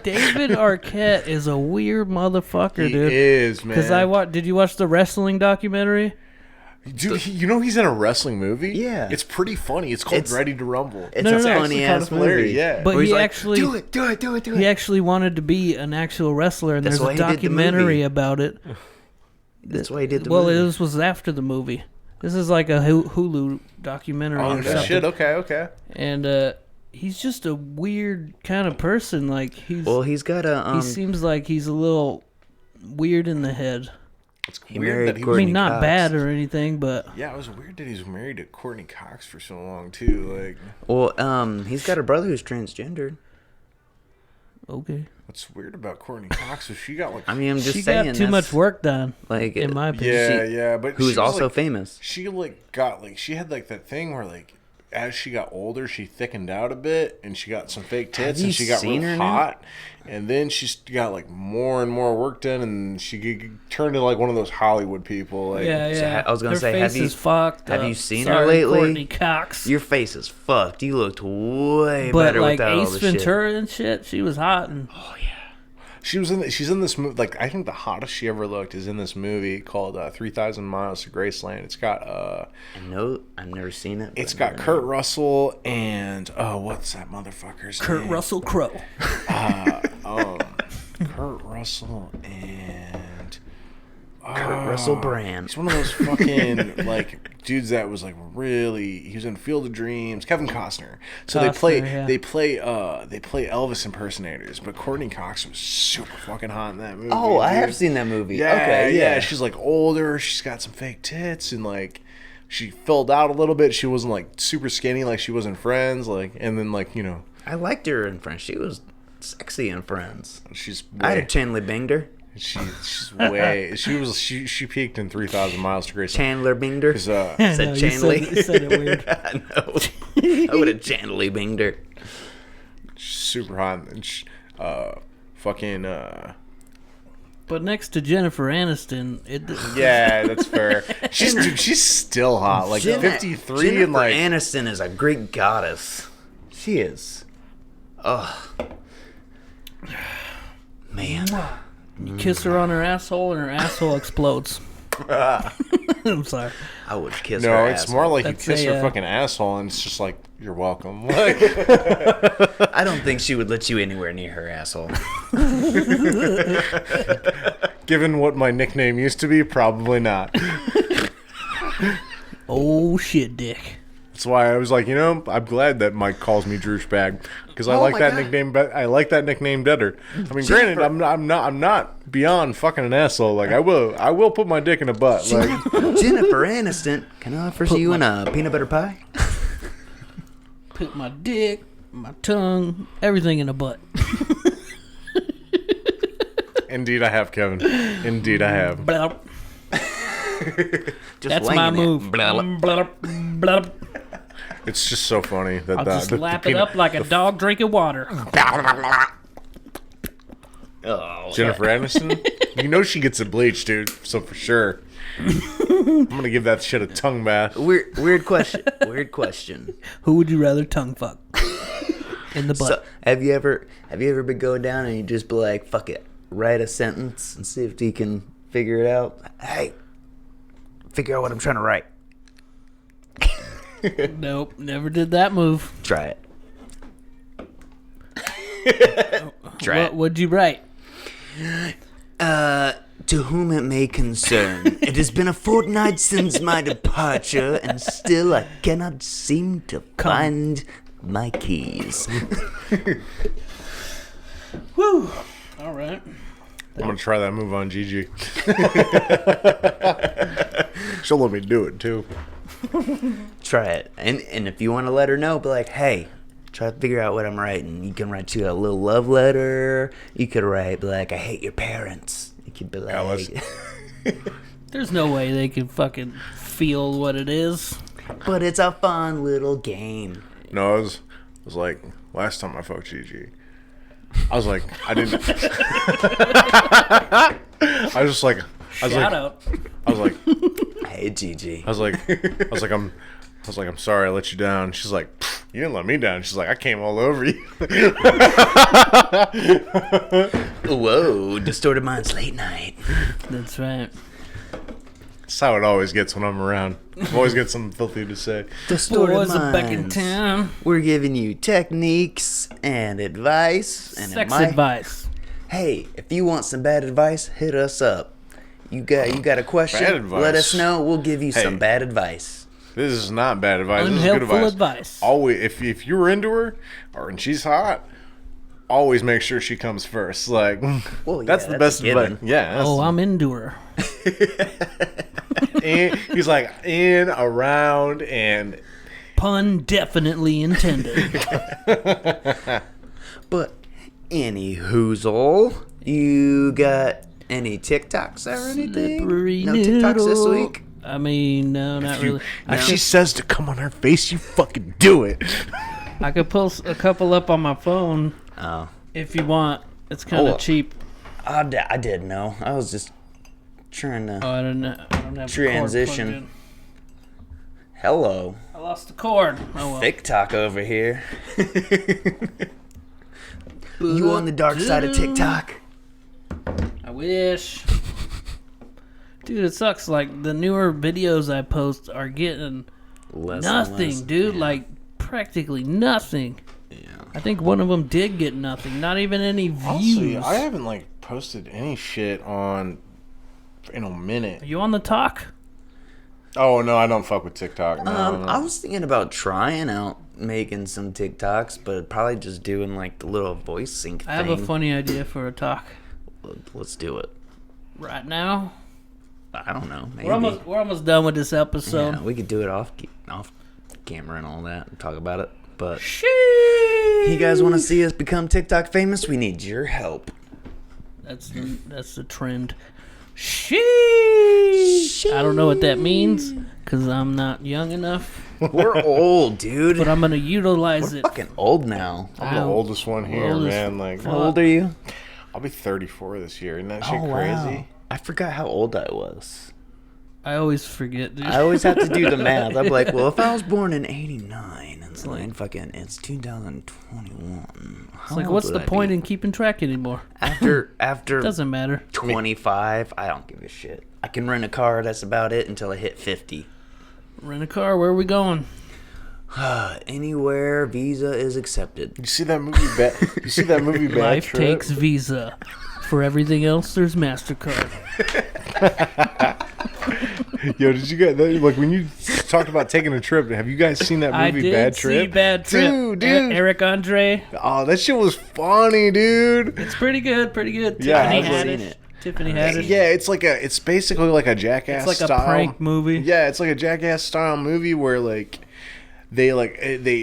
David Arquette is a weird motherfucker, dude. He is, man. Because did you watch the wrestling documentary? Dude, he's in a wrestling movie? Yeah. It's pretty funny. It's called Ready to Rumble. It's a funny-ass movie. Yeah. But he actually... Do it. He actually wanted to be an actual wrestler, and there's a documentary about it. That's why he did the movie. Well, this was after the movie. This is like a Hulu documentary or something. Shit, okay. And he's just a weird kind of person. Like he's got a... he seems like he's a little weird in the head. It's weird that he was... I mean, not bad or anything, but... Yeah, it was weird that he's married to Courtney Cox for so long, too. Like, well, he's got a brother who's transgendered. Okay. What's weird about Courtney Cox is she got like... I mean, I'm just She saying. got too much work done, like, in my opinion. Yeah, but who's she was, also like, famous. She like got like she had like that thing where like as she got older she thickened out a bit and she got some fake tits and she got real hot and then she got like more and more work done and she turned into like one of those Hollywood people. Like, Yeah. I was gonna Her say, face is fucked have up. you seen Sorry, her lately? Courtney Cox. Your face is fucked. You looked way But better like without all Ace the shit. Ventura and shit, she was hot. And she's in this movie. Like I think the hottest she ever looked is in this movie called 3,000 Miles to Graceland. It's got No, I've never seen it. it's got Kurt Russell and what's that motherfucker's Kurt name? Russell Crowe. Kurt Russell and Kurt Russell Brand. he's one of those fucking like dudes that was like really. He was in Field of Dreams. Kevin Costner. So they play Elvis impersonators. But Courtney Cox was super fucking hot in that movie. Oh, I dude. have seen that movie. Yeah, Okay, yeah. She's like older. She's got some fake tits and like she filled out a little bit. She wasn't like super skinny like she was in Friends. Like and then like I liked her in Friends. She was sexy in Friends. she's I way, had Chandler binged her. she's way she peaked in 3,000 Miles to Graceland. Chandler binged her. 'Cause, Said No, you Chandler. said it weird. I know. I would have Chandler binged her. she's super hot and But next to Jennifer Aniston, yeah, that's fair. She's still hot, like 53 Jennifer and like Aniston is a Greek goddess. She is. Oh. Man. you kiss her on her asshole and her asshole explodes. I'm sorry. I would kiss no, her it's asshole. more like That's you kiss a, her fucking asshole and it's just like you're welcome. Like I don't think she would let you anywhere near her asshole. given what my nickname used to be, probably not. Oh shit, Dick. That's why I was like, I'm glad that Mike calls me Drewche-Bag because I Oh like my that God. nickname. I like that nickname better. I mean, granted, I'm not beyond fucking an asshole. Like I will put my dick in a butt. Like Jennifer Aniston can I offer you a peanut butter pie? Put my dick, my tongue, everything in a butt. indeed, I have, Kevin. Indeed, I have. Blah. Just That's my winging it. move. Blah, blah. Blah. It's just so funny that I'll just lap it up like a dog drinking water. Oh, Jennifer Aniston. She gets it bleached, dude. So for sure, I'm gonna give that shit a tongue bath. weird question. Weird question. Who would you rather tongue fuck? In the butt. So, have you ever been going down and you just be like, fuck it, write a sentence and see if you can figure it out? Hey, figure out what I'm trying to write. Nope, never did that move. Try it. Try What would you write? it. To whom it may concern, it has been a fortnight since my departure, and still I cannot seem to find my keys. Woo. All right. I'm gonna try that move on Gigi. She'll let me do it too. Try it, and if you want to let her know, be like, hey, try to figure out what I'm writing. You can write you a little love letter. You could write like, I hate your parents. You could be like, Alice. There's no way they can fucking feel what it is. but it's a fun little game. No, it was like last time I fucked Gigi. I was like, I didn't. I was just like, Shout out. I was like, Hey, Gigi. I'm sorry I let you down. She's like, you didn't let me down. She's like, I came all over you. Whoa, Distorted Minds late night. That's right. That's how it always gets when I'm around. I always get something filthy to say. Distorted Boys are back in Minds. town. We're giving you techniques and advice. And Sex advice. Hey, if you want some bad advice, hit us up. You got a question? Bad advice. Let us know. We'll give you some Hey. bad advice. This is not bad advice. This is good Unhelpful advice. advice. Always, if you're into her and she's hot, always make sure she comes first. Like, Well, yeah, that's the that's best a given. advice. Yeah. Oh, I'm into her. And he's like in, around, and Pun definitely intended. But Any hoozle, you got any TikToks or anything? Slippery No TikToks this noodle. week? I mean, no, not really. If she says to come on her face, you fucking do it. I could post a couple up on my phone Oh. if you want. It's kind of cheap. I didn't know. I was just trying to I don't have the cord transition. plugged in. Hello. I lost the cord. Oh well. TikTok over here. You on the dark side of TikTok? I wish. Dude, it sucks. Like, the newer videos I post are getting Less and nothing, less. dude. Yeah. Like, practically nothing. Yeah. I think one of them did get nothing. Not even any views. Honestly, I haven't like posted any shit in a minute. Are you on the talk? Oh no, I don't fuck with TikTok. No, I was thinking about trying out making some TikToks, but probably just doing like the little voice sync thing. I have a funny idea for a talk. Let's do it. Right now, I don't know. Maybe. we're almost done with this episode. Yeah, we could do it off camera and all that and talk about it. But Sheesh. you guys want to see us become TikTok famous? We need your help. That's the trend. Sheesh. I don't know what that means because I'm not young enough, We're old, dude. but I'm gonna utilize We're it. fucking old now. I'm the oldest one here, oldest- man. Like, How old are you? I'll be 34 this year. Isn't that shit Oh, crazy? wow. I forgot how old I was. I always forget, dude. I always have to do the math. I'm like, well, if I was born in '89 and it's like fucking, it's 2021. It's like, what's the point in keeping track anymore? after Doesn't matter. 25? I don't give a shit. I can rent a car. That's about it until I hit 50. Rent a car. Where are we going? Anywhere Visa is accepted. You see that movie? You see that movie? Bad Life Trip? takes Visa. For everything else, there's MasterCard. Yo, did you guys like when you talked about taking a trip? Have you guys seen that I movie? did Bad Trip? see Bad Trip. Dude. Eric Andre. Oh, that shit was funny, dude. It's pretty good. Pretty good. Yeah, Tiffany I've seen Haddish. it. Tiffany Haddish. Yeah, it's basically like a Jackass It's like style a prank movie. Yeah, it's like a Jackass style movie where like they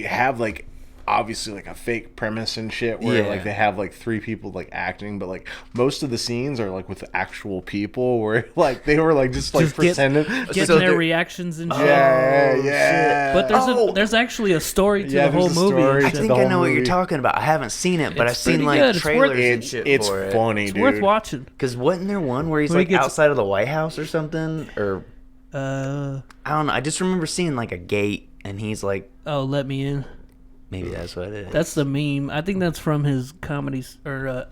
have like obviously like a fake premise and shit where Yeah. like they have like three people like acting, but like most of the scenes are like with actual people where like they were like just like Just pretending. Getting So their they're- reactions and shit. Yeah. But there's actually a story to Yeah, the whole there's a movie. story and I shit. think the I whole know what you're movie. talking about. I haven't seen it, but It's I've seen pretty like good. It's worth- trailers and shit It's for it. funny, It's dude. worth watching. Because wasn't there one where he's Where he like gets- outside of the White House or something? Or Oh, I don't know. I just remember seeing like a gate and he's like, Let Me In. maybe that's what it is. That's the meme. I think that's from his comedies or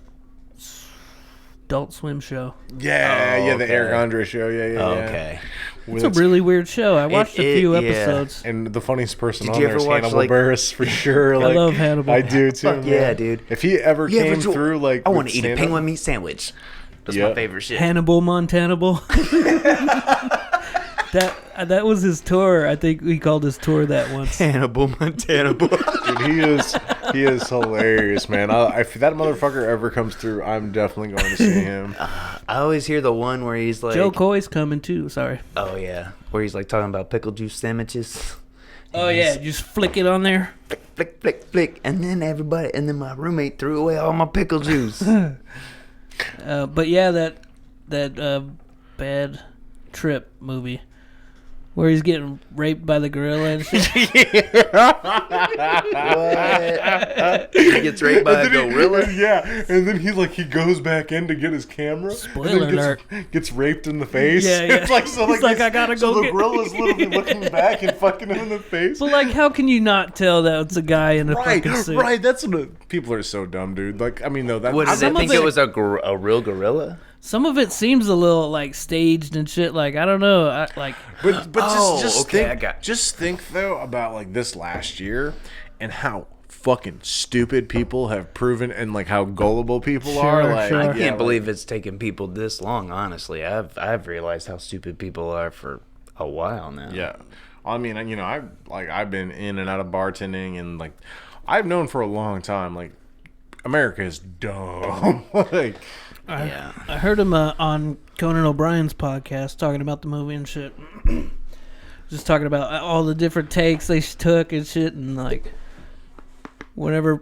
Adult Swim show. Yeah, Oh, yeah, the okay. Eric Andre show. Yeah. Okay. It's a really weird show. I watched a few yeah. episode. And the funniest person Did on you there ever is watch, Hannibal like- Buress for sure. Like, love Hannibal. I do too. Fuck man. yeah, dude. If he ever You came ever do- through, like, I want with to eat a stand-up- penguin meat sandwich. That's Yeah. my favorite shit. Hannibal Montanable. That was his tour. I think we called his tour that once. Hannibal Montana. Dude, he is hilarious, man. If that motherfucker ever comes through, I'm definitely going to see him. I always hear the one where he's like, Joe Coy's coming too. Sorry. oh yeah, where he's like talking about pickle juice sandwiches. Oh yeah, just flick it on there. Flick, flick, flick, flick, and then my roommate threw away all my pickle juice. But yeah, that Bad Trip movie where he's getting raped by the gorilla and shit. What? He gets raped by a gorilla. Yeah, and then he goes back in to get his camera. Spoiler and then alert. gets raped in the face. Yeah, yeah. It's like so. He's like, I gotta so go the get- gorilla's literally looking back and fucking him in the face. But like, how can you not tell that it's a guy in a Right, fucking suit? right. That's what people are so dumb, dude. Like, I mean, no, that. What did Some they of think it- it was a real gorilla? Some of it seems a little like staged and shit. Like I don't know. But Oh, just okay, I think, got- just think though about like this last year and how fucking stupid people have proven and like how gullible people are. Sure, Like, sure. I Yeah, can't believe it's taken people this long. Honestly, I've realized how stupid people are for a while now. Yeah, I mean, you know, I've been in and out of bartending and like I've known for a long time like America is dumb. Like, Yeah. I heard him on Conan O'Brien's podcast talking about the movie and shit. Just talking about all the different takes they took and shit, and like whenever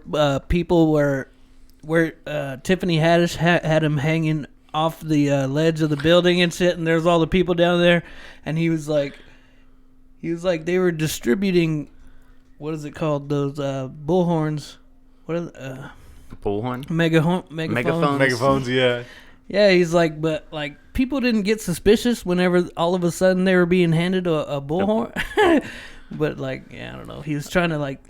people were where Tiffany Haddish had him hanging off the ledge of the building and shit, and there's all the people down there, and he was like they were distributing, what is it called, those bullhorns, what are Bullhorn? Megaphones, yeah. Yeah, he's like, but like people didn't get suspicious whenever all of a sudden they were being handed a bullhorn. But like, yeah, I don't know. He was trying to like.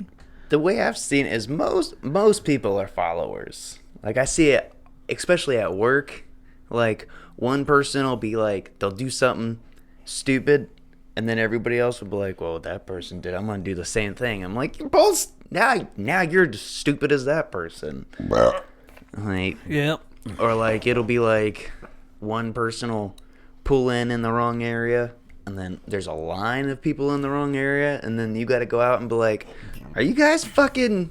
The way I've seen it is most people are followers. Like I see it, especially at work. Like one person will be like, they'll do something stupid, and then everybody else will be like, well, that person did, I'm gonna do the same thing. I'm like, you're both now you're as stupid as that person. Like, Yep. or like it'll be like one person will pull in the wrong area, and then there's a line of people in the wrong area, and then you got to go out and be like, are you guys fucking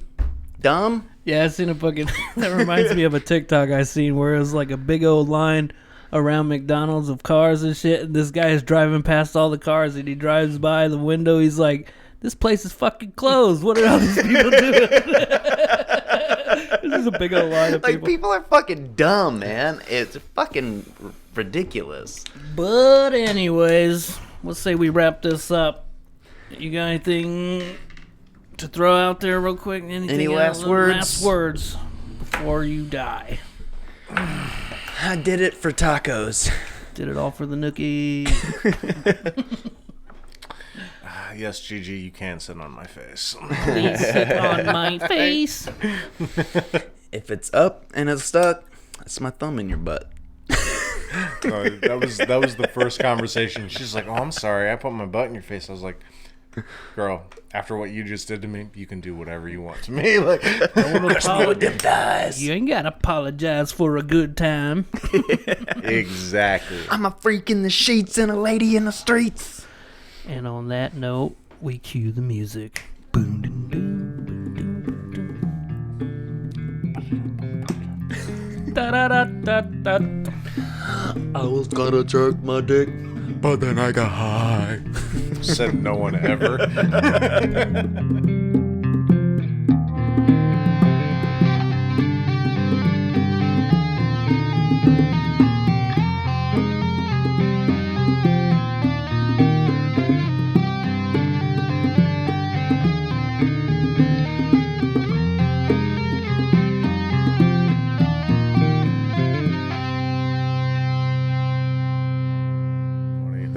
dumb? Yeah, I seen a fucking. That reminds me of a TikTok I seen where it was like a big old line around McDonald's of cars and shit, and this guy is driving past all the cars, and he drives by the window. He's like, "This place is fucking closed. What are all these people doing?" This is a big old line of people. Like, people are fucking dumb, man. It's fucking ridiculous. But anyways, let's say we wrap this up. You got anything to throw out there real quick? Anything Any last words? Last words before you die. I did it for tacos. Did it all for the nookie. Yes, Gigi, you can sit on my face. Please sit on my face. If it's up and it's stuck, that's my thumb in your butt. That was the first conversation. She's like, "Oh, I'm sorry, I put my butt in your face." I was like, "Girl, after what you just did to me, you can do whatever you want to me." Like, You ain't gotta apologize for a good time. exactly. I'm a freak in the sheets and a lady in the streets. And on that note, we cue the music. Boom, doo, doo, boom, doo, doo. Da da da da da. I was gonna jerk my dick, but then I got high. Said no one ever.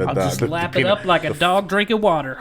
I'll just lap it up like a dog drinking water.